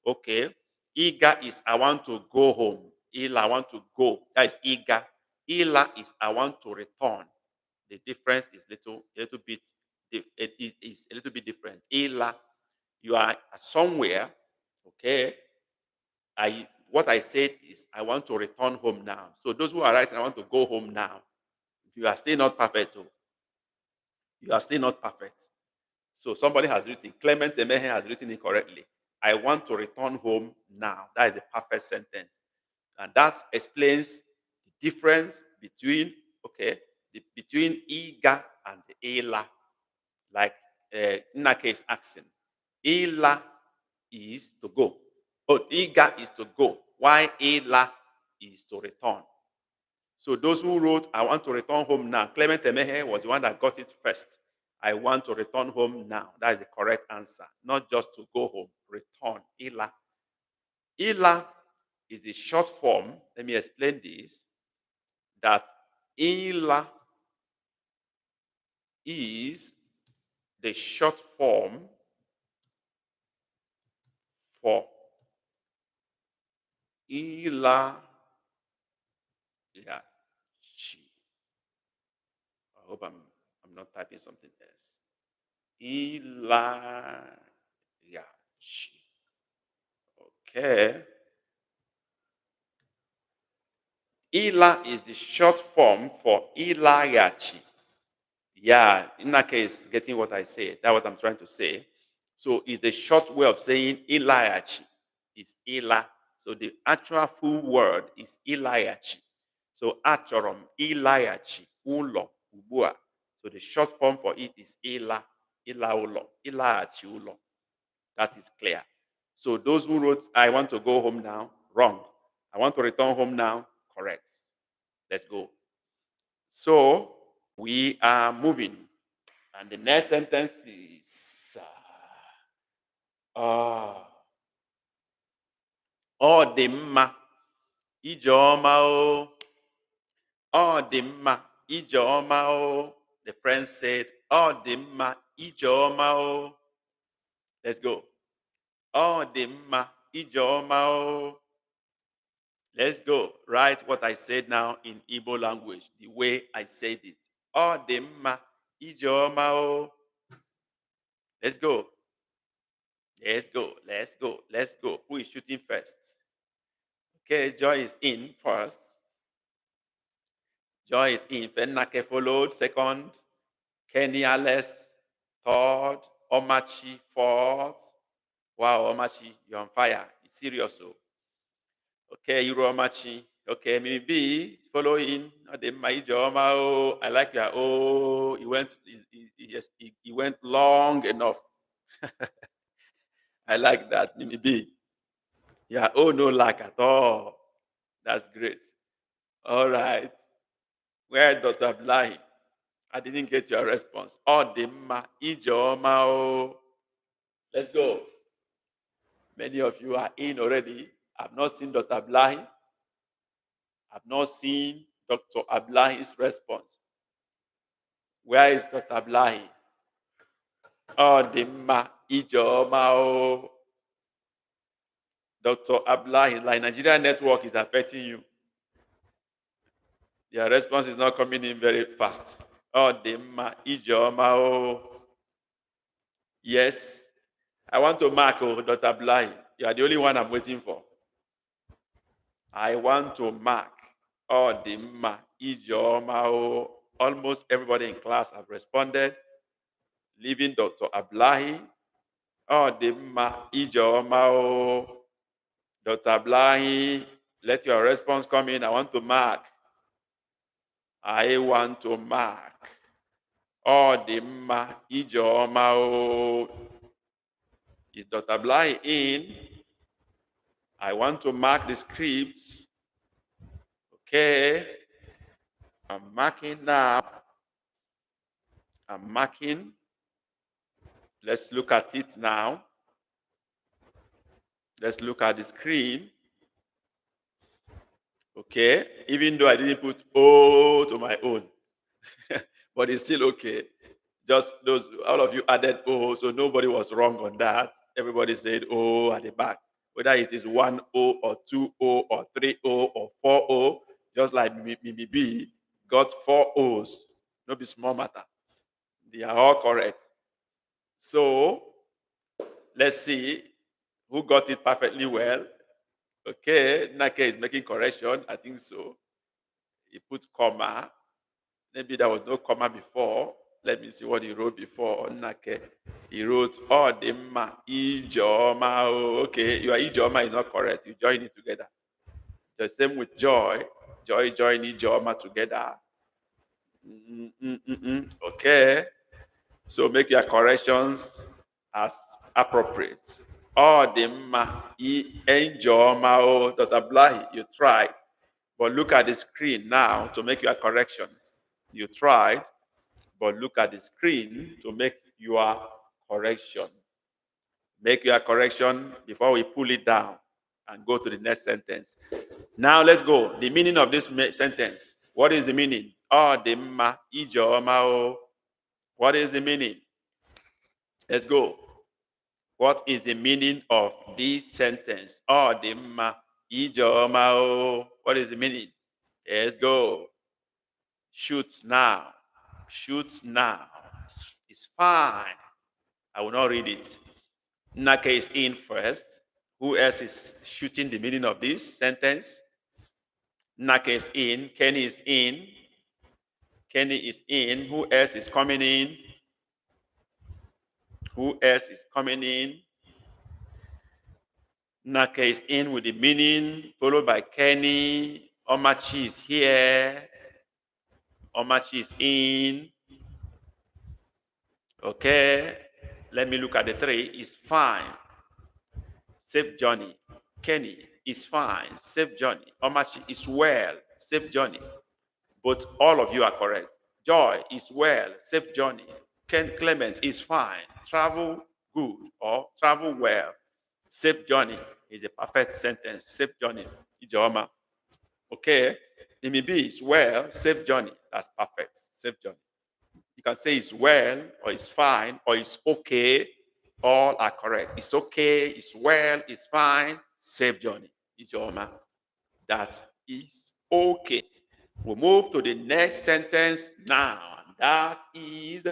Okay. Iga is I want to go home. Ila, I want to go. That is Iga. Ila is I want to return. The difference is it is a little bit different. Ila, you are somewhere, okay. What I said is I want to return home now. So those who are writing, I want to go home now. You are still not perfect. You are still not perfect. So somebody has written, Clement Emehe has written it correctly. I want to return home now. That is the perfect sentence. And that explains the difference between, between Iga and Ela. Like Nake is asking. Ela is to go. But Iga is to go. Why Ela is to return. So those who wrote, I want to return home now. Clement Emehe was the one that got it first. I want to return home now. That is the correct answer. Not just to go home. Return. Ila. Ila is the short form. Let me explain this. That Ila is the short form for Ila. Yeah. I hope I'm not typing something else. Ila. Yeah. Okay. Ila is the short form for Ilayachi. Yeah, in that case, getting what I say. That's what I'm trying to say. So it's the short way of saying Ilayachi. It's Ila. So the actual full word is Ilayachi. So Achorom, Ilayachi, Ulo, Ubua. So the short form for it is Ila, Ila Ulo, Ilayachi Ulo. That is clear. So those who wrote, I want to go home now, wrong. I want to return home now, correct. Let's go. So we are moving. And the next sentence is Ọ dị mma, ijeọma o. Ọ dị mma, ijeọma o. The friend said, Ọ dị mma, ijeọma o. Let's go. Ọ dị mma, ijeọma o. Let's go. Write what I said now in Igbo language, the way I said it. Ọ dị mma, ijeọma o. Let's go. Let's go. Let's go. Let's go. Who is shooting first? Okay, Joy is in first. Joy is in. Fenake followed second. Kenny Alice third. Omachi fourth. Wow, Omachi, you're on fire. It's serious. So. Okay, Yuro Omachi. Okay, maybe follow in. I like your oh. He went long enough. I like that, Mimi B. Yeah, oh no lack at all. That's great. All right. Where Dr. Abdullahi? I didn't get your response. Odimma, Ijeoma o. Let's go. Many of you are in already. I've not seen Dr. Abdullahi. I've not seen Dr. Abdullahi's response. Where is Dr. Abdullahi? Odimma, Ijeoma o. Dr. Abdullahi, like Nigeria network is affecting you. Your response is not coming in very fast. Odimma, Ijeoma o. Yes. I want to mark, Dr. Abdullahi. You are the only one I'm waiting for. I want to mark. Odimma, Ijeoma o. Almost everybody in class have responded. Leaving Dr. Abdullahi. Odimma, Ijeoma o. Dr. Abdullahi, let your response come in. I want to mark. I want to mark. Odimma, Ijeoma o. Is Dr. Abdullahi in? I want to mark the script. Okay. I'm marking now. I'm marking. Let's look at it now. Let's look at the screen. Okay. Even though I didn't put O to my own. But it's still okay. Just those, all of you added O, so nobody was wrong on that. Everybody said O at the back. Whether it is 1 O or 2 O or 3 O or 4 O, just like MB got 4 O's. No be small matter. They are all correct. So let's see who got it perfectly well. Okay, Nake is making correction. I think so. He put comma. Maybe there was no comma before. Let me see what he wrote before. Nake. He wrote Odimma, Ijeoma. Okay, your Ijeoma is not correct. You join it together. The same with Joy. Joy join Ijeoma together. Okay. So make your corrections as appropriate. Odimma, Ijeoma. Dr. Blahi, you tried. But look at the screen now to make your correction. You tried, but look at the screen to make your correction. Make your correction before we pull it down and go to the next sentence. Now let's go. The meaning of this sentence. What is the meaning? Odimma, Ijeoma. What is the meaning? Let's go. What is the meaning of this sentence? Odimma, Ijeoma. What is the meaning? Let's go. Shoot now. Shoot now. It's fine. I will not read it. Nake is in first. Who else is shooting the meaning of this sentence? Nake is in. Kenny is in. Kenny is in. Who else is coming in? Who else is coming in? Nake is in with the meaning, followed by Kenny. Omachi is here. Omachi is in. Okay. Let me look at the three. It's fine. Safe journey. Kenny is fine. Safe journey. Omachi is well. Safe journey. But all of you are correct. Joy is well. Safe journey. Ken Clement is fine. Travel good or travel well. Safe journey. is a perfect sentence. Safe journey. Ijeoma. Okay. Maybe it's well, safe journey. That's perfect. Safe journey. You can say it's well, or it's fine, or it's okay. All are correct. It's okay, it's well, it's fine. Safe journey. Ijeoma. That is okay. We'll move to the next sentence now. And that is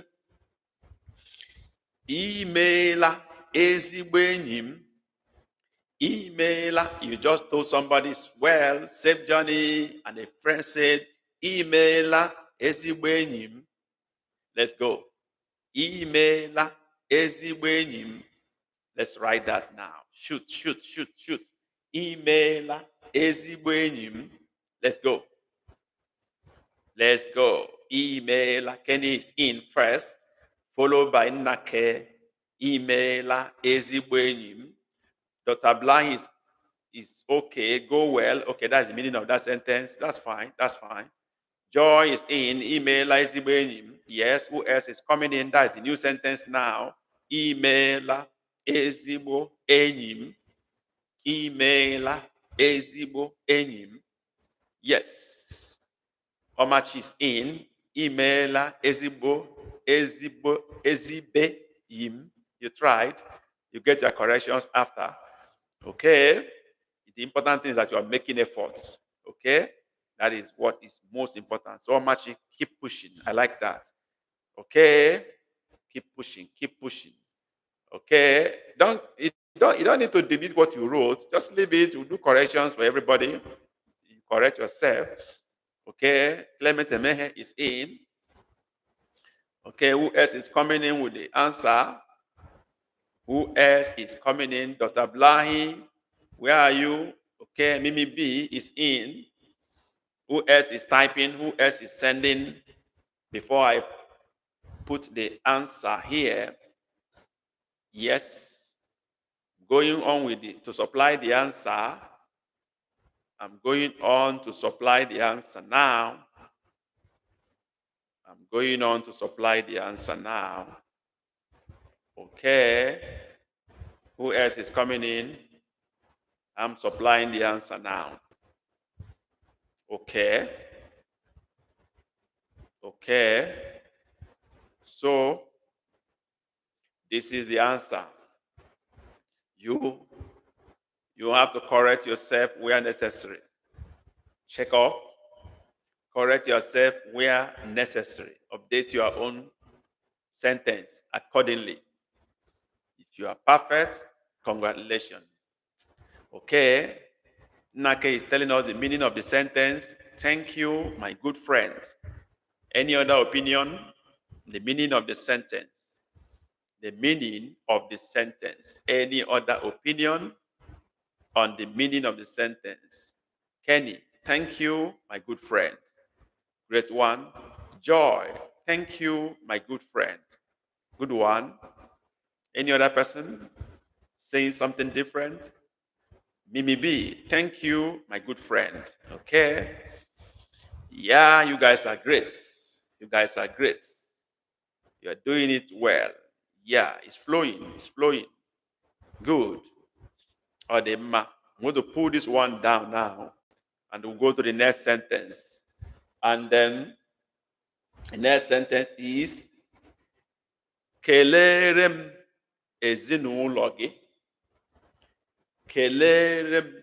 Imeela ezigbo enyi m. Imeela. You just told somebody, well, safe journey, and a friend said, Imeela ezigbo enyi m. Let's go. Imeela ezigbo enyi m. Let's write that now. Shoot. Imeela ezigbo enyi m. Let's go. Let's go. Imeela. Kenny is in first, followed by Nake. Imeela ezigbo enyi m. Dr. Blank is okay, go well. Okay, that's the meaning of that sentence. That's fine. Joy is in. Imeela ezigbo enyi m. Yes, who else is coming in? That's the new sentence now. Imeela ezigbo enyi m. Imeela ezigbo enyi m. Yes. Omachi is in. Imeela ezigbo ezibe yim. You tried. You get your corrections after. Okay. The important thing is that you are making efforts. Okay. That is what is most important. So Omachi, keep pushing. I like that. Okay. Keep pushing. Okay. You don't need to delete what you wrote. Just leave it. We'll do corrections for everybody. You correct yourself. Okay. Clement Emehe is in. Okay. Who else is coming in with the answer? Who else is coming in? Dr. Blahi, where are you? Okay. Mimi B is in. Who else is typing? Who else is sending? Before I put the answer here. Yes. Going on with it to supply the answer. I'm going on to supply the answer now. Okay. Who else is coming in? I'm supplying the answer now. Okay. So, this is the answer. You have to correct yourself where necessary. Check up. Correct yourself where necessary. Update your own sentence accordingly. If you are perfect, congratulations. Okay. Nake is telling us the meaning of the sentence. Thank you, my good friend. Any other opinion? The meaning of the sentence. Any other opinion on the meaning of the sentence? Kenny, thank you, my good friend. Great one. Joy, thank you, my good friend. Good one. Any other person saying something different? Mimi B, thank you, my good friend. Okay. Yeah, you guys are great. You are doing it well. Yeah, it's flowing. Good. Odema. I'm going to pull this one down now, and we'll go to the next sentence. And then the next sentence is Kelerem ezinụlọ gị. Kelerem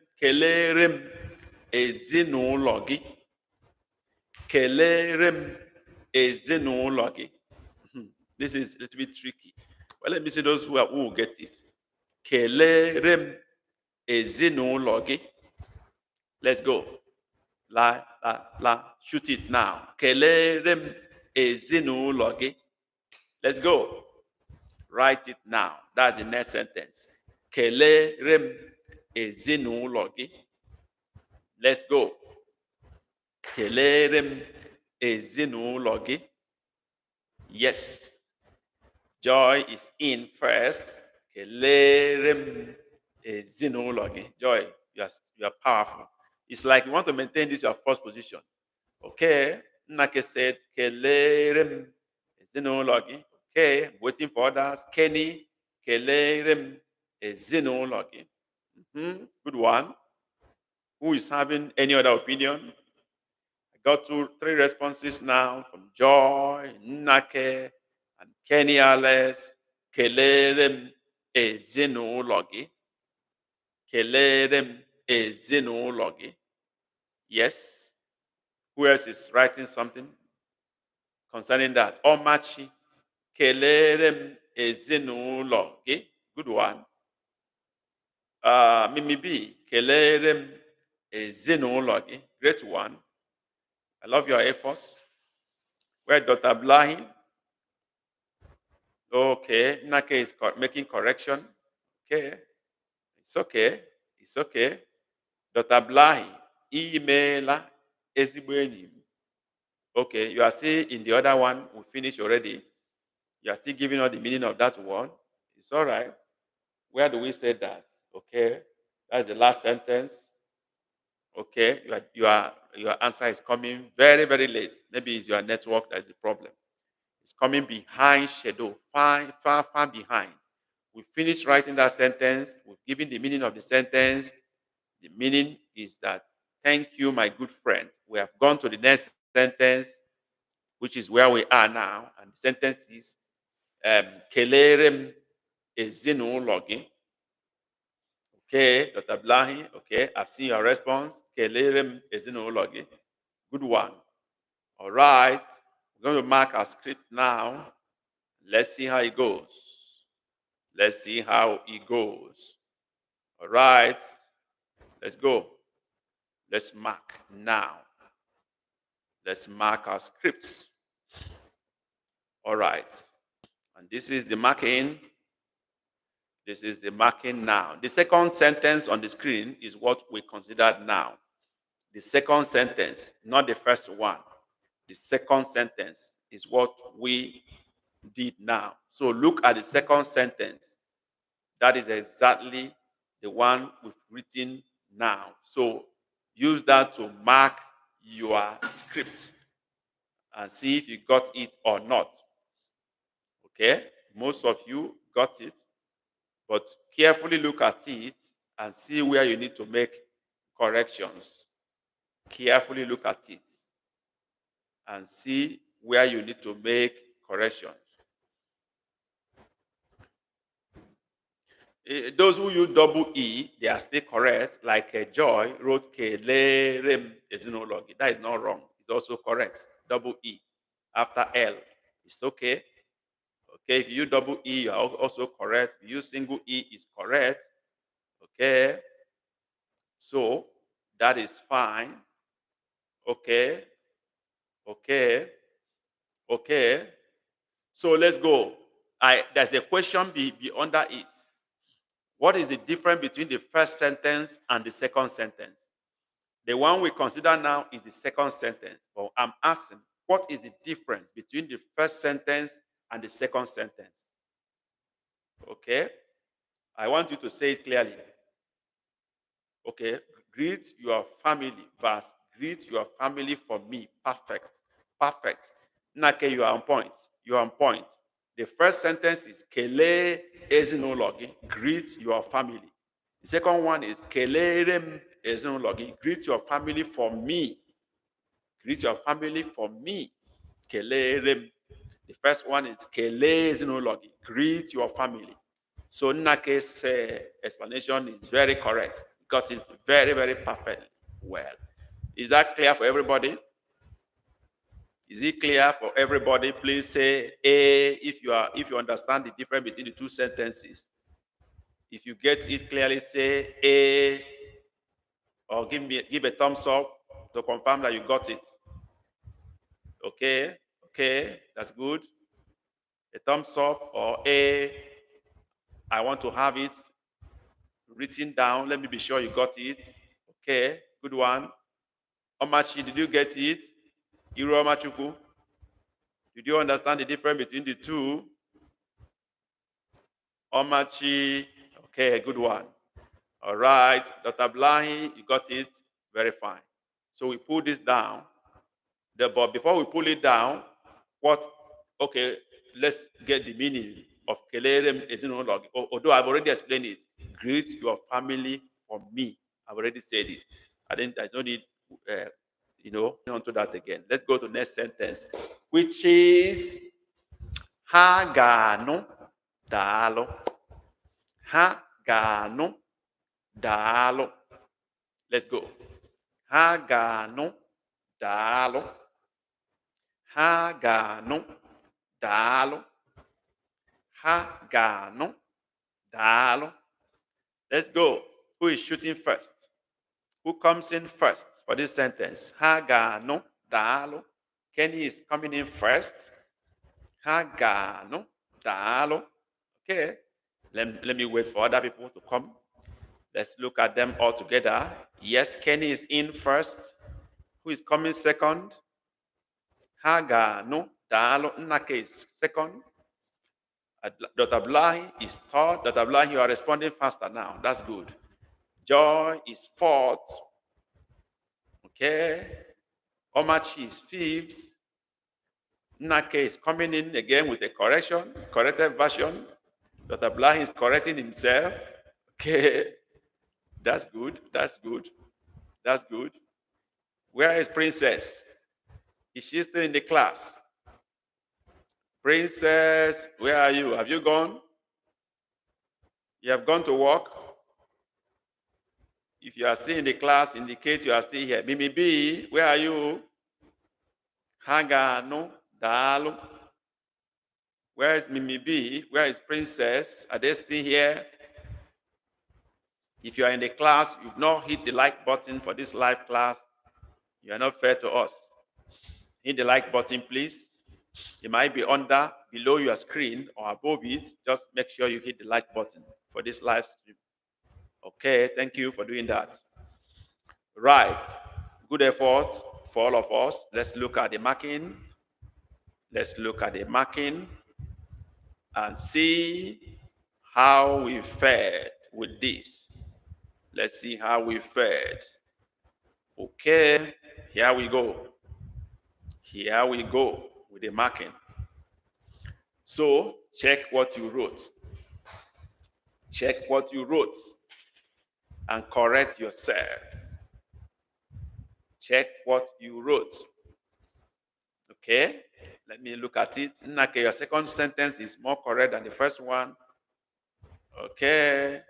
ezinụlọ gị. Kelerem ezinụlọ gị. This is a little bit tricky. Well, let me see those who will get it. Kelerem ezinụlọ gị. Let's go. La. Shoot it now. Kelerem ezinụlọ gị. Let's go. Write it now. That's the next sentence. Kelerem ezinụlọ gị. Let's go. Kelerem ezinụlọ gị. Yes. Joy is in first. Kelerem ezinụlọ gị. Joy, you are powerful. It's like you want to maintain this your first position. Okay. Nake said, Kelerem ezinụlọ gị. Okay. I'm waiting for others. Kenny, Kelerem ezinụlọ gị. Good one. Who is having any other opinion? I got three responses now from Joy, Nake, and Kenny Alice. Kelerem ezinụlọ gị. Kelerem ezinụlọ gị. Yes. Who else is writing something concerning that? Omachi. Kelerem ezinụlọ gị. Good one. Mimi B. Kelerem ezinụlọ gị. Great one. I love your efforts. Where Dr. Blahin? Okay. Nake is making correction. Okay. It's okay. It's okay. Dr. Blahi, emaila ezigbo enyi m. Okay, you are still in the other one. We finished already. You are still giving out the meaning of that one. It's all right. Where do we say that? Okay, that's the last sentence. Okay, your answer is coming very, very late. Maybe it's your network that's the problem. It's coming behind schedule, far, far, far behind. We finished writing that sentence. We've given the meaning of the sentence. The meaning is that, thank you, my good friend. We have gone to the next sentence, which is where we are now. And the sentence is, Kelerem ezinụlọ gị. Okay, Dr. Blahi, okay, I've seen your response. Kelerem ezinụlọ gị. Good one. All right. We're going to mark our script now. Let's see how it goes. Let's see how it goes. All right. Let's go. Let's mark now. Let's mark our scripts. All right. And this is the marking. This is the marking now. The second sentence on the screen is what we considered now. The second sentence, not the first one. The second sentence is what we did now. So look at the second sentence. That is exactly the one we've written now. So use that to mark your script and see if you got it or not. Okay? Most of you got it, but carefully look at it and see where you need to make corrections. Carefully look at it and see where you need to make corrections. Those who use double E, they are still correct. Like Joy wrote Kelerem ezinụlọ. That is not wrong. It's also correct. Double E after L. It's okay. Okay, if you use double E, you are also correct. If you use single E, is correct. Okay. So that is fine. Okay. Okay. Okay. So let's go. There's a question be under it. What is the difference between the first sentence and the second sentence? The one we consider now is the second sentence. But I'm asking, what is the difference between the first sentence and the second sentence? Okay. I want you to say it clearly. Okay. Greet your family. Verse. Greet your family for me. Perfect. Perfect. Nake, you are on point. You are on point. The first sentence is Kele ezinụlọ. Greet your family. The second one is Kelerem ezinụlọ. Greet your family for me. Greet your family for me. Kelerem. The first one is Kele ezinụlọ. Greet your family. So Nake's explanation is very correct. Got it very, very perfect. Well, is that clear for everybody? Is it clear for everybody? Please say A if you understand the difference between the two sentences. If you get it clearly, say A, or give a thumbs up to confirm that you got it. Okay, okay, that's good. A thumbs up or A. I want to have it written down. Let me be sure you got it. Okay, good one. Omachi, did you get it? Iru Omachuku, did you understand the difference between the two? Omachi, okay, good one. All right, Dr. Blahi, you got it? Very fine. So we pull this down. But before we pull it down, okay, let's get the meaning of Kelerem ezinụlọ. Although I've already explained it. Greet your family for me. I've already said it. I think there's no need, onto that again. Let's go to the next sentence, which is ha ga-anụ daalụ. Ha ga-anụ daalụ. Let's go. Ha ga-anụ daalụ. Ha ga-anụ daalụ. Ha ga-anụ daalụ. Let's go. Who is shooting first? Who comes in first for this sentence? Ha ga-anụ daalụ. Kenny is coming in first. Ha ga-anụ daalụ. Okay. Let me wait for other people to come. Let's look at them all together. Yes, Kenny is in first. Who is coming second? Ha ga-anụ daalụ. Nnake is second. Dr. Blahi is third. Dr. Blahi, you are responding faster now. That's good. Joy is fourth. Okay. Omachi is fifth. Nnake is coming in again with a corrected version. Dr. Blahi is correcting himself. Okay. That's good. That's good. That's good. Where is Princess? Is she still in the class? Princess, where are you? Have you gone? You have gone to work? If you are still in the class, indicate you are still here. Mimi B, where are you? Ha ga-anụ daalụ. Where is Mimi B? Where is Princess? Are they still here? If you are in the class, you've not hit the like button for this live class, you are not fair to us. Hit the like button, please. It might be under, below your screen or above it. Just make sure you hit the like button for this live stream. Okay, thank you for doing that. Right, good effort for all of us. Let's look at the marking. Let's look at the marking and see how we fared with this. Let's see how we fared. Okay, here we go. Here we go with the marking. So check what you wrote. Check what you wrote and correct yourself. Check what you wrote. Okay, let me look at it. Okay, your second sentence is more correct than the first one. Okay.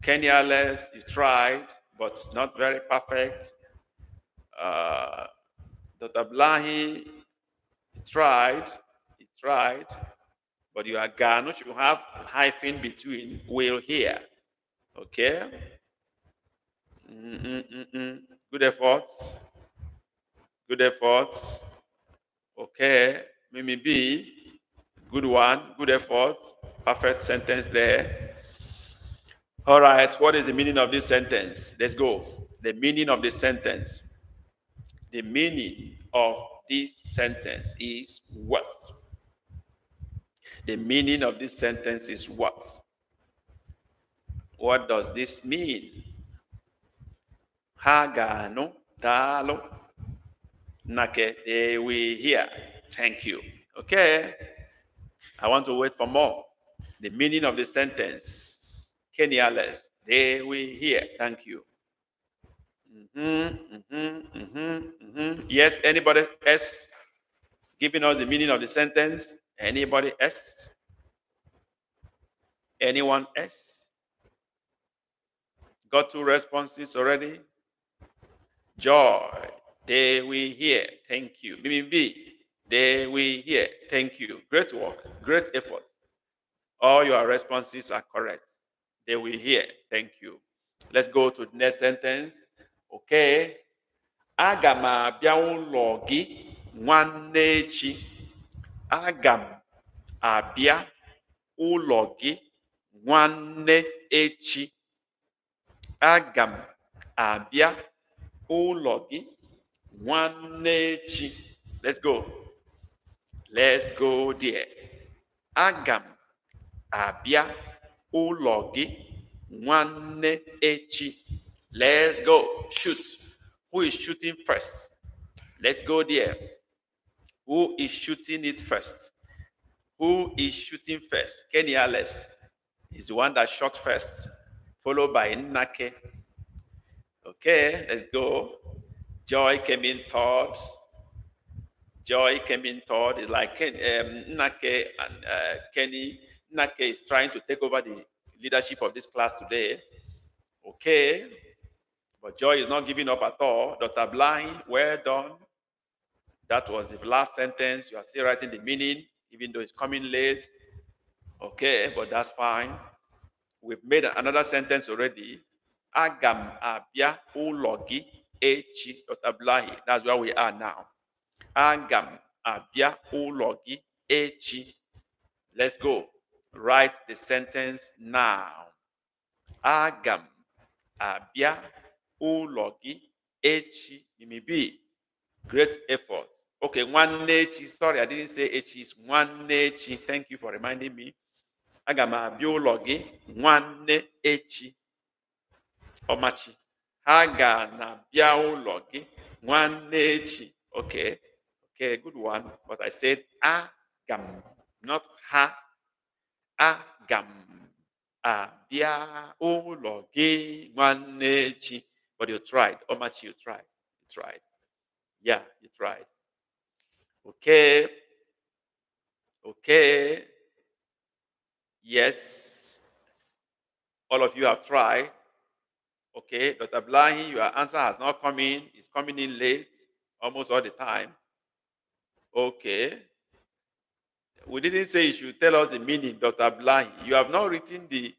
Kenya Les, you tried, but not very perfect. Dr. Blahi, he tried, but you are Ghana, you have hyphen between will here. Okay. Good efforts. Good efforts. Okay. Mimi B, good one. Good effort. Perfect sentence there. All right. What is the meaning of this sentence? Let's go. The meaning of the sentence. The meaning of this sentence is what? The meaning of this sentence is what? What does this mean? Ha ga-anụ daalụ. Nake, they will hear. Thank you. Okay. I want to wait for more. The meaning of the sentence. Kenyales, they will hear. Thank you. Yes, anybody else giving us the meaning of the sentence? Anybody else? Anyone else? Got 2 responses already? Joy, they will hear. Thank you. B, they will hear. Thank you. Great work. Great effort. All your responses are correct. They will hear. Thank you. Let's go to the next sentence. Okay. Aga m abịa ụlọ gị nwanne echi. Aga m abịa ụlọ gị nwanne echi. Aga m abịa ụlọ gị nwanne echi. Let's go. Let's go there. Aga m abịa ụlọ gị nwanne echi. Let's go. Shoot. Who is shooting first? Let's go there. Who is shooting it first? Who is shooting first? Kenny Alice. is the one that shot first, followed by Nnake. Okay, let's go. Joy came in third. Joy came in third. It's like Nnake and Kenny. Nnake is trying to take over the leadership of this class today. Okay, but Joy is not giving up at all. Dr. Blind, well done. That was the last sentence. You are still writing the meaning, even though it's coming late. Okay, but that's fine. We've made another sentence already. Agam abia ulogi echi Dr. That's where we are now. Agam abia ulogi echi. Let's go. Write the sentence now. Agam abia ulogi echi. Maybe great effort. Okay, one echi. Sorry, I didn't say echi. It's one echi. Thank you for reminding me. Aga m abịa ụlọ gị nwanne echi. Ọmachi. Ha ga na-abịa ụlọ gị nwanne echi. Okay. Okay, good one. But I said agam, not ha. Agam abịa ụlọ gị nwanne echi. But you tried. Ọmachi, you tried. You tried. Yeah, you tried. Okay. Okay. Yes. All of you have tried. Okay, Dr. Blahi, your answer has not come in. It's coming in late, almost all the time. Okay. We didn't say you should tell us the meaning, Dr. Blahi. You have not written the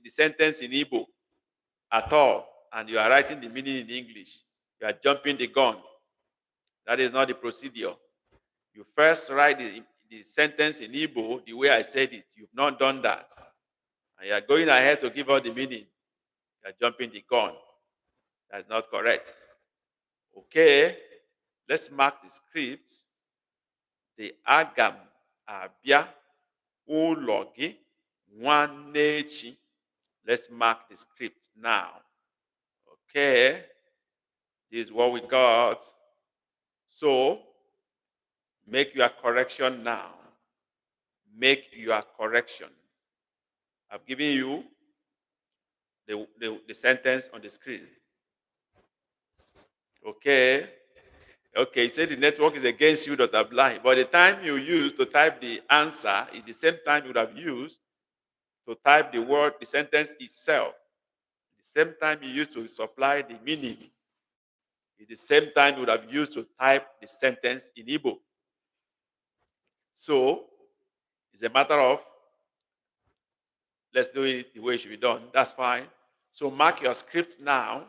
sentence in Igbo at all, and you are writing the meaning in English. You are jumping the gun. That is not the procedure. You first write the sentence in Igbo the way I said it. You've not done that. And you are going ahead to give out the meaning. You are jumping the gun. That's not correct. Okay, let's mark the script. The agam abia ulogi nwanechi. Let's mark the script now. Okay, this is what we got. So, make your correction now. Make your correction. I've given you the sentence on the screen. Okay. Okay, you say the network is against you, Dr. Blind. But the time you use to type the answer is the same time you would have used to type the word, the sentence itself. The same time you use to supply the meaning is the same time you would have used to type the sentence in Igbo. So, it's a matter of, let's do it the way it should be done. That's fine. So, mark your script now.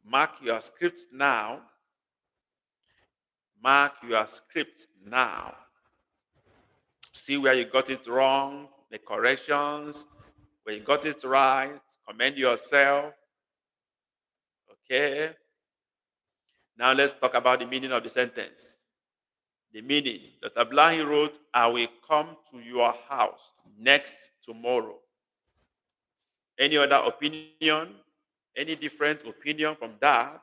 Mark your script now. Mark your script now. See where you got it wrong, the corrections, where you got it right, commend yourself. Okay. Now let's talk about the meaning of the sentence. The meaning. Dr. Blahi wrote, I will come to your house next tomorrow. Any other opinion? Any different opinion from that?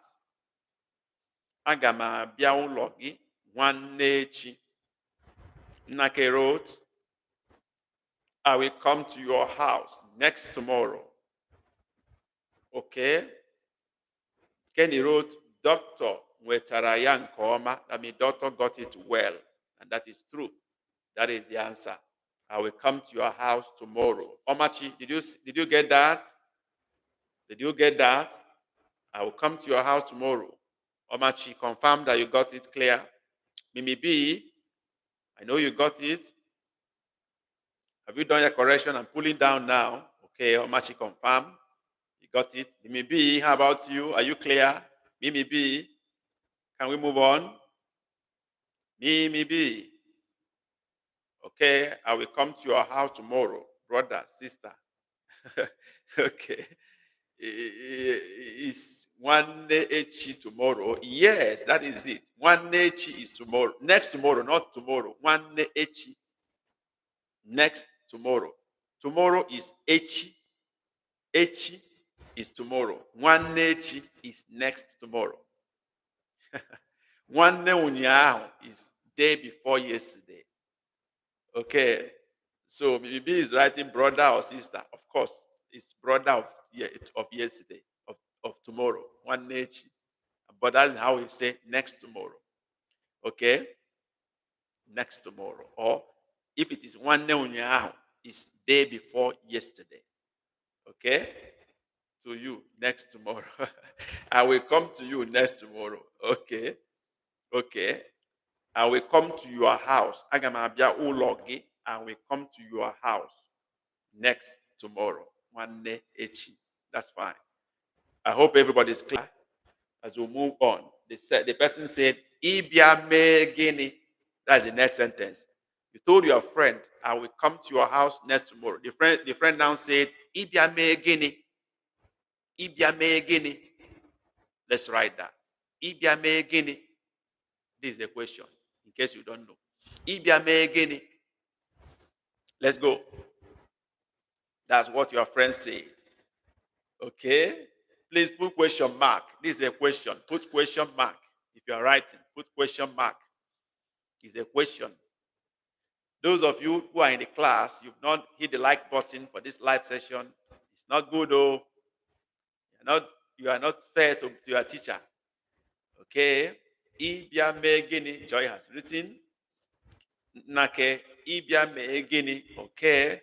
Aga m abịa ụlọ gị nwanne echi. Nnake wrote, I will come to your house next tomorrow. Okay. Kenny wrote, Doctor nwetara ya nke ọma. I mean, doctor got it well. And that is true. That is the answer. I will come to your house tomorrow. Omachi, did you get that? Did you get that? I will come to your house tomorrow. Omachi, confirm that you got it clear. Mimi B, I know you got it. Have you done your correction? I'm pulling down now. Okay, Omachi, confirm. You got it. Mimi B, how about you? Are you clear? Mimi B, can we move on? Mimi B. Okay, I will come to your house tomorrow, brother, sister. Okay. Is one echi tomorrow? Yes, that is it. One echi is tomorrow. Next tomorrow, not tomorrow. One echi. Next tomorrow. Tomorrow is echi. Echi is tomorrow. One echi is next tomorrow. One unyahu is day before yesterday. Okay. So maybe B is writing brother or sister. Of course, it's brother of yesterday, of tomorrow. One nature. But that's how we say next tomorrow. Okay? Next tomorrow. Or if it is one day, it's day before yesterday. Okay? To you next tomorrow. I will come to you next tomorrow. Okay? Okay? I will come to your house. Aga m abịa ụlọ gị. I will come to your house next tomorrow. Nwanne echi. That's fine. I hope everybody is clear as we move on. The person said, Ibia me gini. That's the next sentence. You told your friend, I will come to your house next tomorrow. The friend now said, Ibia me gini. Ibia me gini. Let's write that. Ibia me gini. This is the question, in case you don't know. Ibia me gini. Let's go. That's what your friend said. Okay? Please put question mark. This is a question. Put question mark. If you are writing, put question mark. It's a question. Those of you who are in the class, you've not hit the like button for this live session. It's not good, though. You are not fair to your teacher. Okay? Ibia Megini, Joy has written. Nake, Ibia Megini. Okay?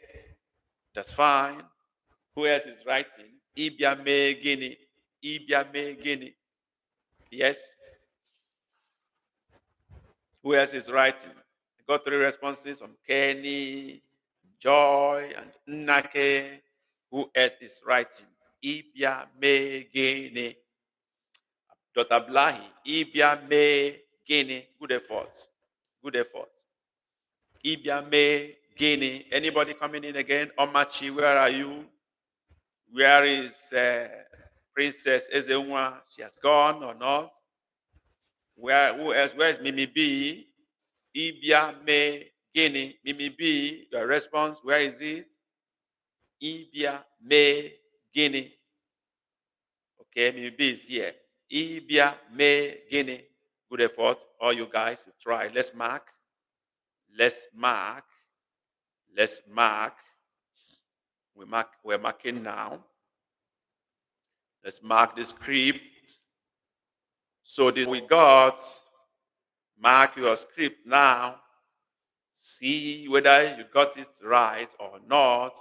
That's fine. Who else is writing? Ibia Megini. Ibia Megini. Yes? Who else is writing? I got 3 responses from Kenny, Joy, and Nake. Who else is writing? Ibia Megini. Dr. Blahi, Ibia Megini. Good effort. Good effort. Ibia Megini. Anybody coming in again? Omachi, where are you? Where is Princess Ezewa? She has gone or not? Who else? Where is Mimi B? Ibia Me Guinea. Mimi B, your response, where is it? Ibia Me Guinea. Okay, Mimi B is here. Ibia Me Guinea. Good effort. All you guys try. Let's mark. Let's mark. Let's mark. We're marking now. Let's mark the script. So this we got. Mark your script now. See whether you got it right or not.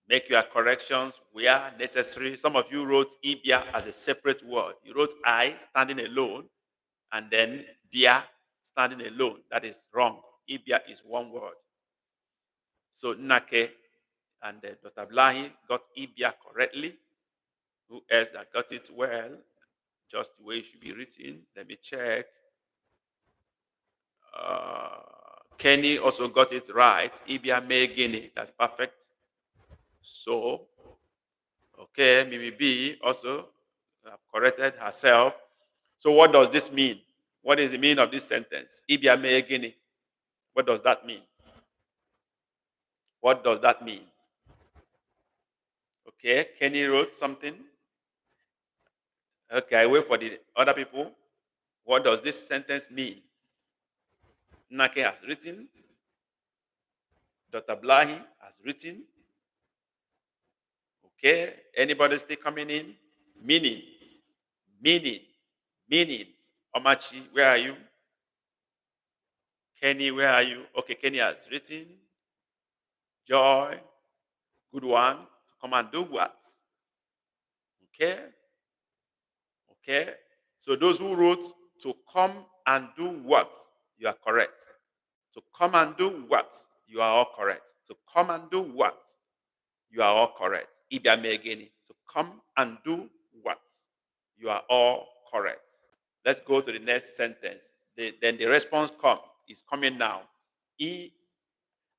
Make your corrections where necessary. Some of you wrote Ibia as a separate word. You wrote I standing alone, and then Bia standing alone. That is wrong. Ibia is one word. So Nake and Dr. Blahi got Ibia correctly. Who else that got it well? Just the way it should be written. Let me check. Kenny also got it right. Ibia Megini. That's perfect. So, okay, Mimi B also corrected herself. So what does this mean? What is the meaning of this sentence? Ibia Megini. What does that mean? What does that mean? Okay, Kenny wrote something. Okay, I wait for the other people. What does this sentence mean? Nake has written. Dr. Blahi has written. Okay, anybody still coming in? Meaning. Omachi, where are you? Kenny, where are you? Okay, Kenny has written. Joy, good one. To come and do what? Okay. Okay. So those who wrote to come and do what? You are correct. To come and do what? You are all correct. To come and do what? You are all correct. Ibia Megeni. To come and do what? You are all correct. Let's go to the next sentence. Then the response is coming now.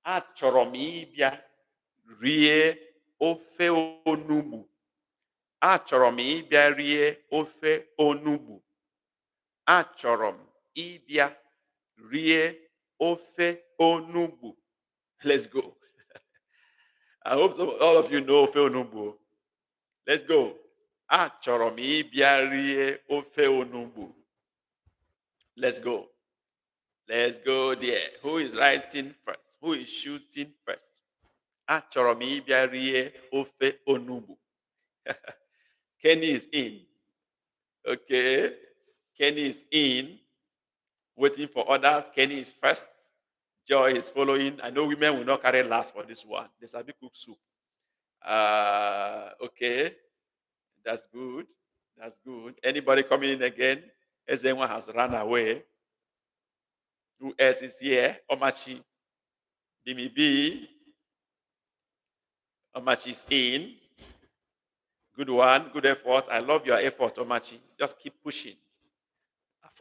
Achọrọ m ịbịa rie ofe onugbu. Achọrọ m ịbịa rie ofe onugbu. Achọrọ m ịbịa rie ofe onugbu. Let's go. I hope all of you know ofe onugbu. Let's go. Achọrọ m ịbịa rie ofe onugbu. Let's go. Let's go there. Who is writing first? Who is shooting first? Achọrọ m ịbịa rie ofe onugbu. Kenny is in. Okay. Kenny is in. Waiting for others. Kenny is first. Joy is following. I know women will not carry last for this one. There's a big cook soup. Okay. That's good. That's good. Anybody coming in again? As anyone has run away. Who else is here? Omachi. Bimi B. Omachi is in. Good one. Good effort. I love your effort, Omachi. Just keep pushing.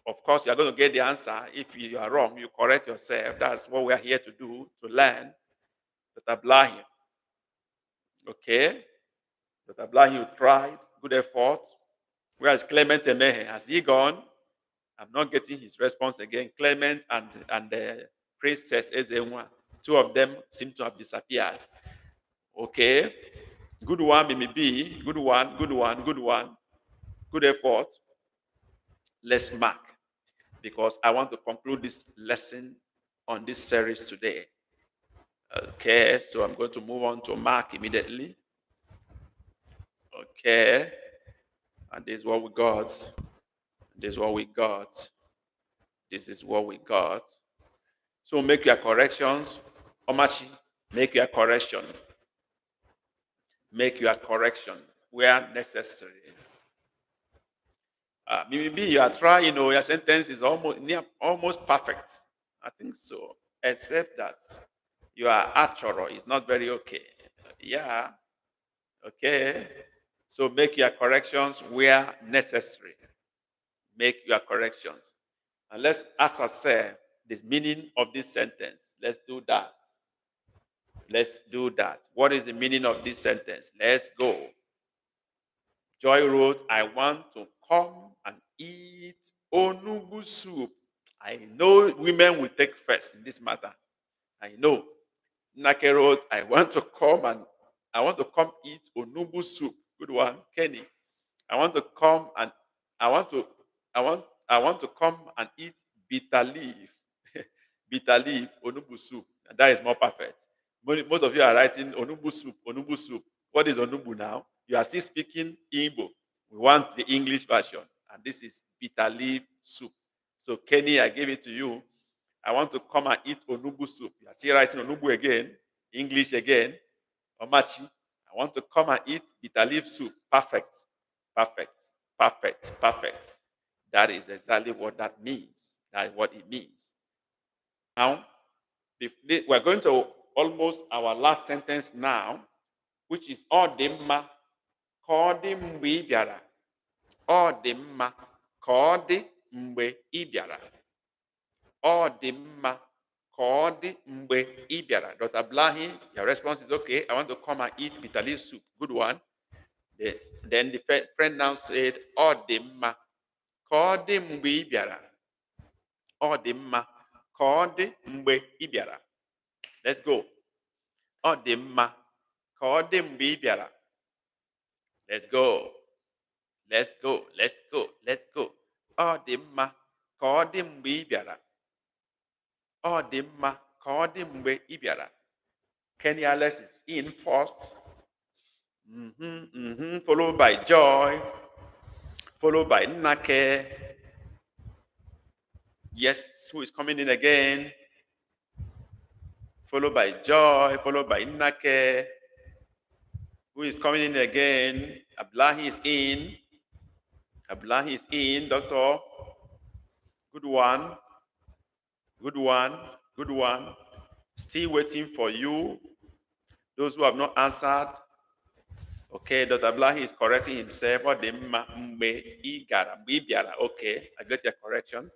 Of course, you are going to get the answer. If you are wrong, you correct yourself. That's what we are here to do, to learn. Dr. Blahi. Okay. Dr. Blahi, you tried. Good effort. Whereas Clement Emehe, has he gone? I'm not getting his response again. Clement and the Princess Ezenwa, two of them seem to have disappeared. Okay. Good one, Mimi B. Good one, good one, good one. Good effort. Let's mark, because I want to conclude this lesson on this series today. Okay, so I'm going to move on to mark immediately. Okay. And this is what we got. This is what we got. This is what we got. So make your corrections. Omachi, make your correction. Make your correction where necessary. Maybe you are trying, your sentence is almost perfect. I think so. Except that your actual is not very okay. Yeah. Okay. So make your corrections where necessary. Make your corrections. And let's ask ourselves the meaning of this sentence. Let's do that. Let's do that. What is the meaning of this sentence? Let's go. Joy wrote, I want to come and eat onugbu soup. I know women will take first in this matter. I know. Nake wrote, I want to come eat onugbu soup. Good one, Kenny. I want to come and I want to come and eat bitter leaf. Bitter leaf, onugbu soup. And that is more perfect. Most of you are writing onugbu soup, onugbu soup. What is onugbu now? You are still speaking Igbo. We want the English version. And this is bitter leaf soup. So Kenny, I gave it to you. I want to come and eat onugbu soup. You are still writing onugbu again, English again. Omachi, I want to come and eat bitter leaf soup. Perfect. Perfect. Perfect. Perfect. That is exactly what that means. That is what it means. Now, we're going to almost our last sentence now, which is Odimma kodi mgbe ị bịara. Odimma kodi mgbe ị bịara. Odimma kodi mgbe ị bịara. Dr. Blahi, your response is okay. I want to come and eat bitter leaf soup. Good one. Then the friend now said, Odimma kodi mgbe ị bịara. Odimma kodi mgbe ị bịara. Let's go. Odimma kodi mgbe ị bịara. Let's go. Let's go. Let's go. Let's go. Odimma kodi mgbe ị bịara. Odimma kodi mgbe ị bịara. Kenny Alex is in first. Followed by Joy. Followed by Nake. Yes, who is coming in again? Followed by Joy. Followed by Nake. Who is coming in again? Ablahi is in. Ablahi is in, doctor. Good one. Good one. Good one. Still waiting for you. Those who have not answered. Okay, Dr. Ablahi is correcting himself. Okay, I got your correction.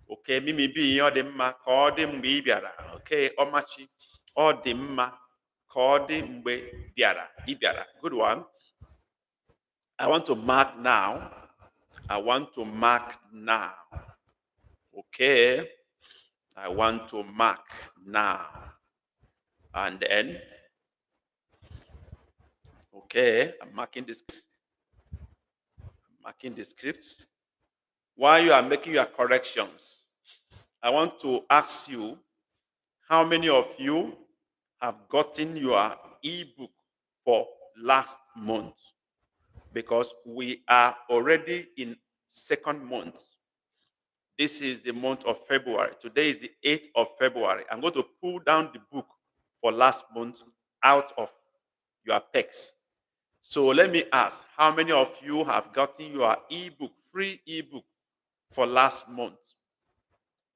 Okay, Mimi B, odimma kodi mgbe ị bịara. Okay, Omachi, odimma kodi mgbe ị bịara. Good one. I want to mark now. I want to mark now. Okay. I want to mark now. And then, okay, I'm marking this. I'm marking the script. While you are making your corrections, I want to ask you, how many of you have gotten your ebook for last month? Because we are already in second month. This is the month of February. Today is the 8th of February. I'm going to pull down the book for last month out of your text. So let me ask, how many of you have gotten your ebook, free ebook for last month?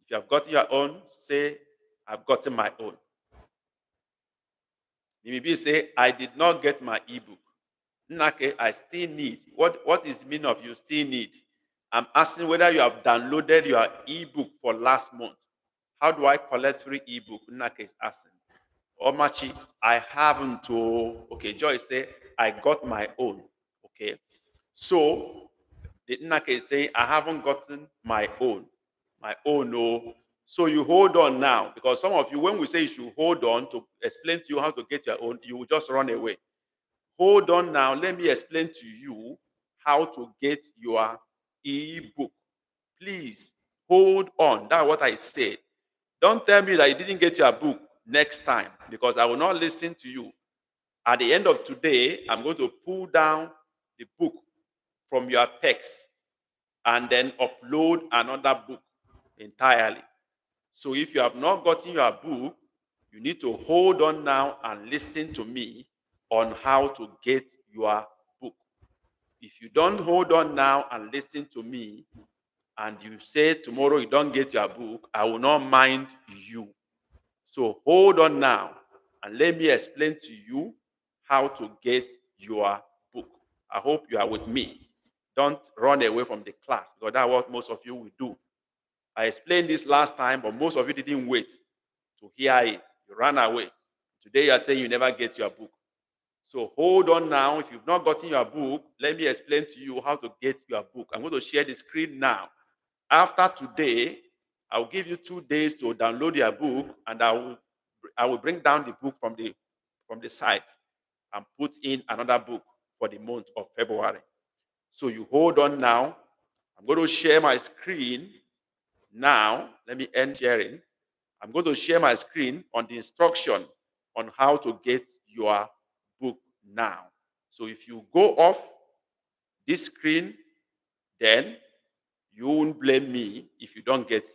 If you have gotten your own, say, I've gotten my own. Maybe say, I did not get my ebook. Okay, I still need. What is the meaning of you still need? I'm asking whether you have downloaded your ebook for last month. How do I collect free ebook? Nake is asking. Omachi, I haven't. Okay, Joy say, I got my own. Okay. So the Nake is saying, I haven't gotten my own. My own, no. So you hold on now, because some of you, when we say you should hold on to explain to you how to get your own, you will just run away. Hold on now. Let me explain to you how to get your ebook. Please hold on. That's what I said. Don't tell me that you didn't get your book next time, because I will not listen to you. At the end of today, I'm going to pull down the book from your text and then upload another book entirely. So if you have not gotten your book, you need to hold on now and listen to me on how to get your book. If you don't hold on now and listen to me, and you say tomorrow you don't get your book, I will not mind you. So hold on now and let me explain to you how to get your book. I hope you are with me. Don't run away from the class, because that's what most of you will do. I explained this last time, but most of you didn't wait to hear it. You ran away. Today you are saying you never get your book. So hold on now. If you've not gotten your book, let me explain to you how to get your book. I'm going to share the screen now. After today, I'll give you 2 days to download your book, and I will bring down the book from the site and put in another book for the month of February. So you hold on now. I'm going to share my screen now. Let me end sharing. I'm going to share my screen on the instruction on how to get your book now. So if you go off this screen, then you won't blame me if you don't get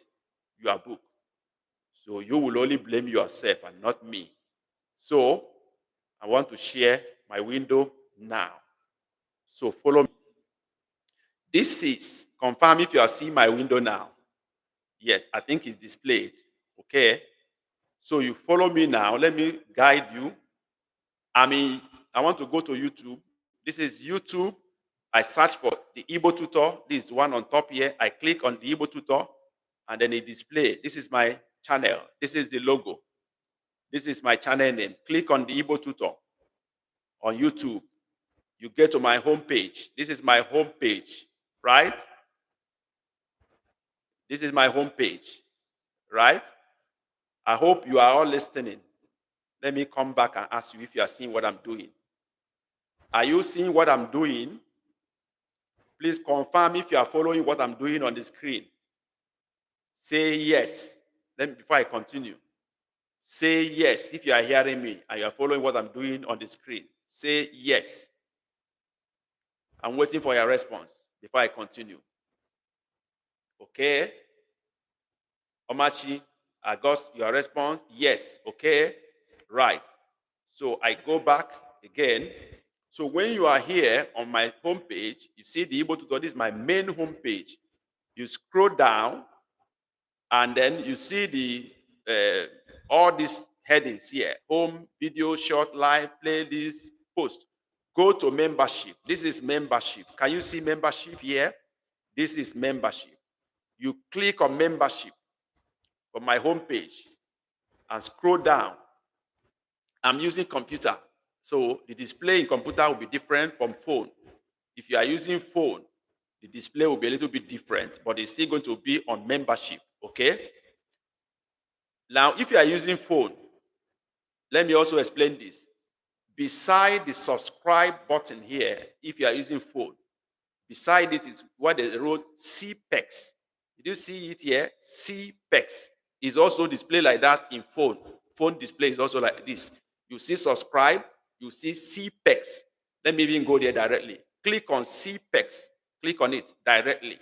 your book. So you will only blame yourself and not me. So I want to share my window now. So follow me. This is, confirm if you are seeing my window now. Yes, I think it's displayed. Okay. So you follow me now. Let me guide you. I want to go to YouTube. This is YouTube. I search for the Igbo tutor. This is one on top here. I click on the Igbo tutor, and then it displays. This is my channel. This is the logo. This is my channel name. Click on the Igbo tutor on YouTube. You get to my home page. This is my home page, right? This is my home page, right? I hope you are all listening. Let me come back and ask you if you are seeing what I'm doing. Are you seeing what I'm doing? Please confirm if you are following what I'm doing on the screen. Say yes. Before I continue, say yes if you are hearing me and you are following what I'm doing on the screen. Say yes. I'm waiting for your response before I continue. Okay? Omachi, I got your response. Yes. Okay? Right. So I go back again. So when you are here on my homepage, you see the Igbo tutor. This is my main homepage. You scroll down, and then you see the all these headings here: home, video, short, live, playlist, post. Go to membership. This is membership. Can you see membership here? This is membership. You click on membership on my homepage and scroll down. I'm using computer, so the display in computer will be different from phone. If you are using phone, the display will be a little bit different, but it's still going to be on membership, okay? Now, if you are using phone, let me also explain this. Beside the subscribe button here, if you are using phone, beside it is what they wrote CPEX. Did you see it here? CPEX is also displayed like that in phone. Phone display is also like this. You see subscribe, you see CPEX. Let me even go there directly. Click on CPEX. Click on it directly.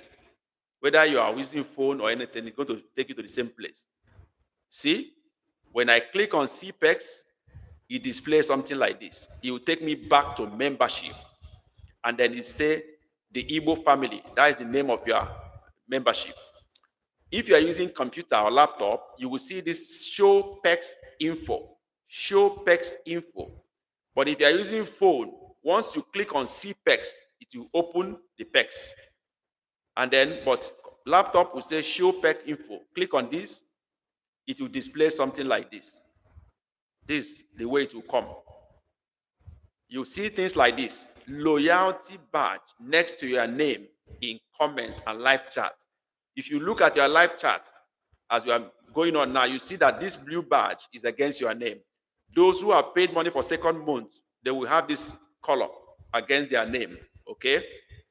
Whether you are using phone or anything, it's going to take you to the same place. See? When I click on CPEX, it displays something like this. It will take me back to membership. And then it say the Igbo family. That is the name of your membership. If you are using computer or laptop, you will see this show PEX info. Show PEX info. But if you are using phone, once you click on CPEX, it will open the PEX. And then, but laptop will say show PEX info. Click on this, it will display something like this. This is the way it will come. You see things like this. Loyalty badge next to your name in comment and live chat. If you look at your live chat as we are going on now, you see that this blue badge is against your name. Those who have paid money for second month, they will have this color against their name. Okay?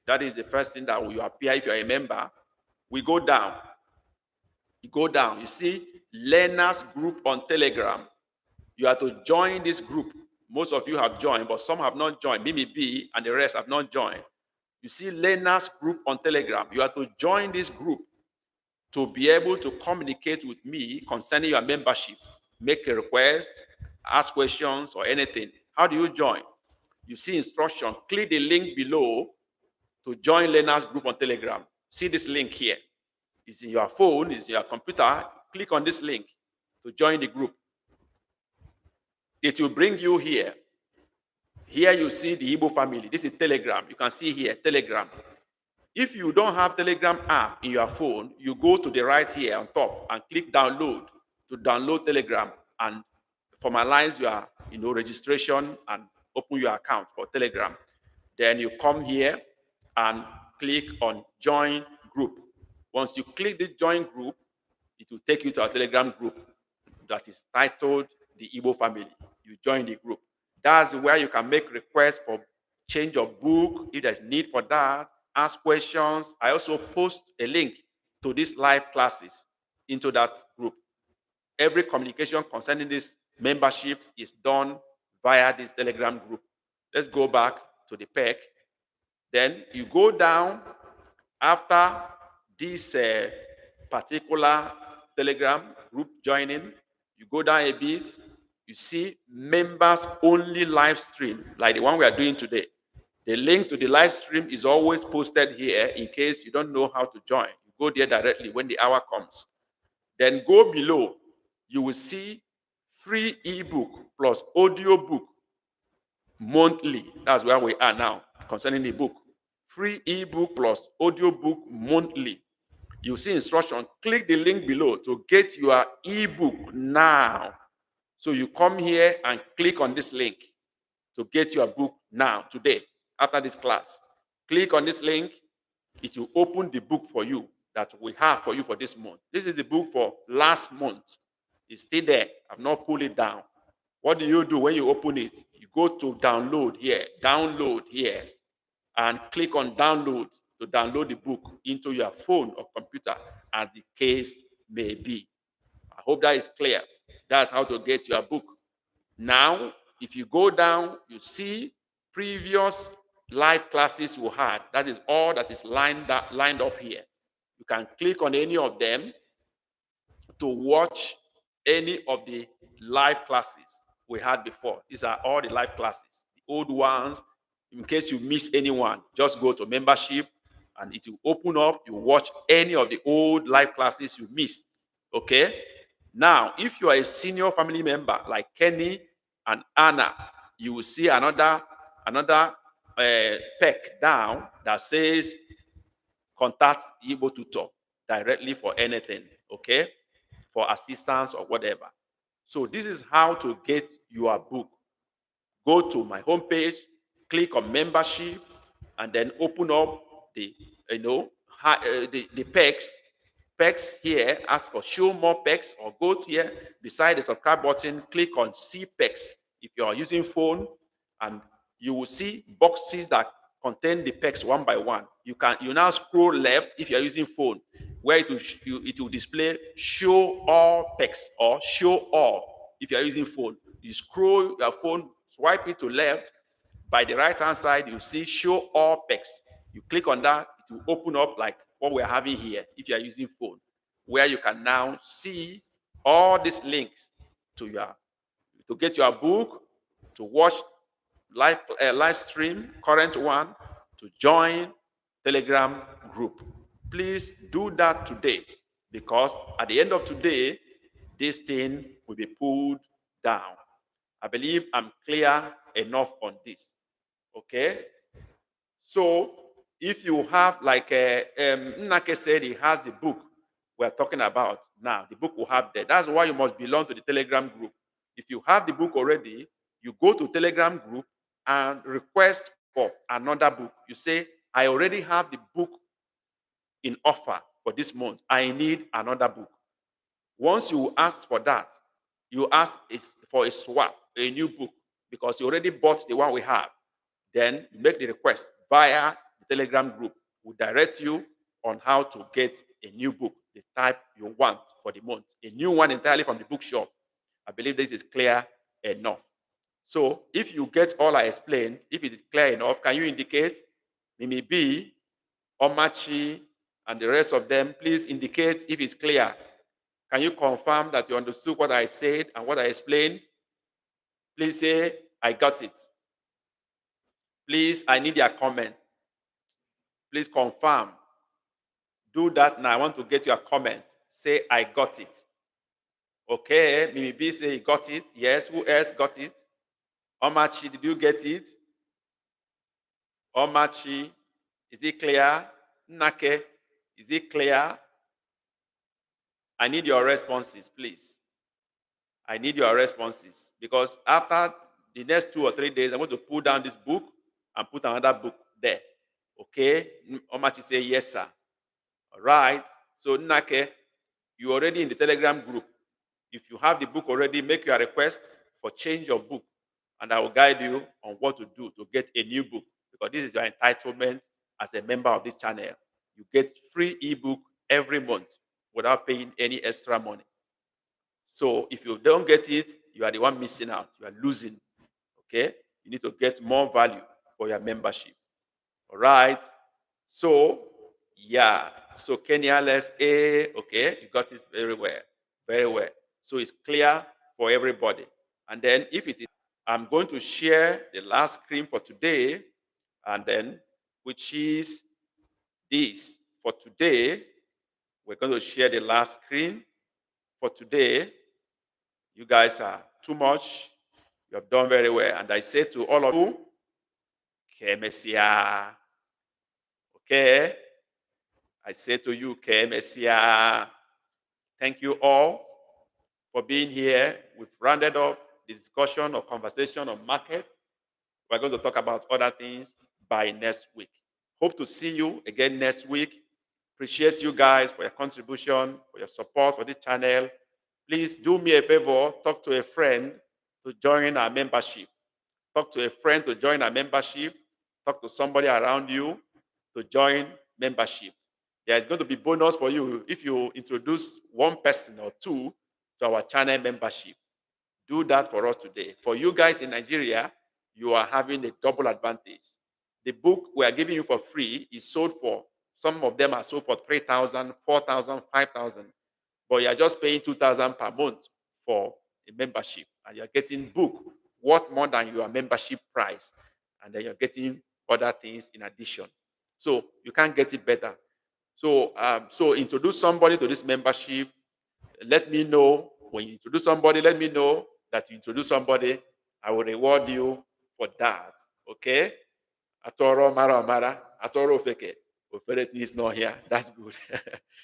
That is the first thing that will appear if you are a member. We go down. You go down. You see learners group on Telegram. You have to join this group. Most of you have joined, but some have not joined. Mimi B and the rest have not joined. You see learners group on Telegram. You have to join this group to be able to communicate with me concerning your membership, make a request, ask questions or anything. How do you join? You see instruction. Click the link below to join learners group on Telegram. See this link here. It's in your phone, it's in your computer. Click on this link to join the group. It will bring you here. Here you see the Igbo family. This is Telegram. You can see here, Telegram. If you don't have Telegram app in your phone, you go to the right here on top and click download to download Telegram and formalize your registration and open your account for Telegram. Then you come here and click on join group. Once you click the join group, it will take you to a Telegram group that is titled the Igbo family. You join the group. That's where you can make requests for change of book if there's need for that. Ask questions. I also post a link to these live classes into that group. Every communication concerning this membership is done via this Telegram group. Let's go back to the PEC. Then you go down after this particular Telegram group joining. You go down a bit. You see members only live stream like the one we are doing today. The link to the live stream is always posted here in case you don't know how to join. You go there directly when the hour comes. Then go below. You will see free ebook plus audio book monthly. That's where we are now concerning the book. Free ebook plus audio book monthly. You see instruction. Click the link below to get your ebook now. So you come here and click on this link to get your book now, today, after this class. Click on this link. It will open the book for you that we have for you for this month. This is the book for last month. It's still there. I've not pulled it down. What do you do when you open it? You go to download here, and click on download to download the book into your phone or computer as the case may be. I hope that is clear. That's how to get your book. Now, if you go down, you see previous live classes we had. That is all that is lined up here. You can click on any of them to watch any of the live classes we had before. These are all the live classes, the old ones. In case you miss anyone, just go to membership and it will open up. You watch any of the old live classes you missed. Okay? Now, if you are a senior family member like Kenny and Anna, you will see another PEC down that says contact Igbo tutor directly for anything, okay? For assistance or whatever. So this is how to get your book. Go to my homepage, click on membership, and then open up the PECs. PECs here, ask for show more PECs, or go to here beside the subscribe button, click on see PECs if you are using phone, and you will see boxes that contain the PECs one by one. You now scroll left if you are using phone. where it will display show all text or show all. If you are using phone, you scroll your phone, swipe it to left. By the right hand side, you see show all text. You click on that, it will open up like what we're having here if you are using phone, where you can now see all these links to get your book, to watch live stream, current one, to join Telegram group. Please do that today, because at the end of today, this thing will be pulled down. I believe I'm clear enough on this. Okay? So if you have, like Nnake said, he has the book we're talking about now. The book will have there. That's why you must belong to the Telegram group. If you have the book already, you go to Telegram group and request for another book. You say, I already have the book in offer for this month. I need another book. Once you ask for that, you ask for a swap, a new book, because you already bought the one we have. Then you make the request via the Telegram group. We'll direct you on how to get a new book, the type you want for the month, a new one entirely from the bookshop. I believe this is clear enough. So if you get all I explained, if it is clear enough, can you indicate? Mimi B, Omachi, and the rest of them, please indicate if it's clear. Can you confirm that you understood what I said and what I explained? Please say, I got it. Please, I need your comment. Please confirm. Do that now. I want to get your comment. Say, I got it. Okay, Mimi B say he got it. Yes, who else got it? Omachi, did you get it? Omachi, is it clear? Nake, is it clear? I need your responses, please. I need your responses, because after the next 2 or 3 days, I'm going to pull down this book and put another book there. Okay? Omachi say, yes, sir. All right. So, Nake, you're already in the Telegram group. If you have the book already, make your request for change of book, and I will guide you on what to do to get a new book, because this is your entitlement as a member of this channel. You get free ebook every month without paying any extra money. So if you don't get it, you are the one missing out. You are losing. Okay? You need to get more value for your membership. All right? So, yeah. So Kenya, let's A. Okay, you got it very well. Very well. So it's clear for everybody. And then if it is, I'm going to share the last screen for today, and then, which is this. For today, we're going to share the last screen for today. You guys are too much. You have done very well. And I say to all of you, Kemesia. Okay? I say to you, Kemesia. Thank you all for being here. We've rounded up the discussion or conversation on market. We're going to talk about other things by next week. Hope to see you again next week. Appreciate you guys for your contribution, for your support for this channel. Please do me a favor, talk to a friend to join our membership. Talk to a friend to join our membership. Talk to somebody around you to join membership. There is going to be bonus for you if you introduce one person or two to our channel membership. Do that for us today. For you guys in Nigeria, you are having a double advantage. The book we are giving you for free is sold for, some of them are sold for 3,000, 4,000, 5,000. But you are just paying 2,000 per month for a membership, and you're getting book worth more than your membership price, and then you're getting other things in addition. So you can't get it better. So, so introduce somebody to this membership. Let me know when you introduce somebody. Let me know that you introduce somebody. I will reward you for that. Okay? Atoro mara mara, atoro feke. Ofereti is not here. That's good.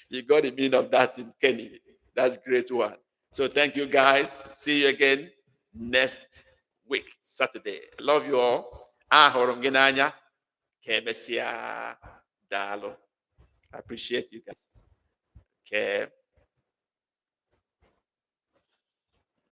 You got the meaning of that in Kenny. That's a great one. So thank you guys. See you again next week, Saturday. Love you all. Ahụrụ gị n'anya. Ka emesịa. Daalụ. I appreciate you guys. Okay.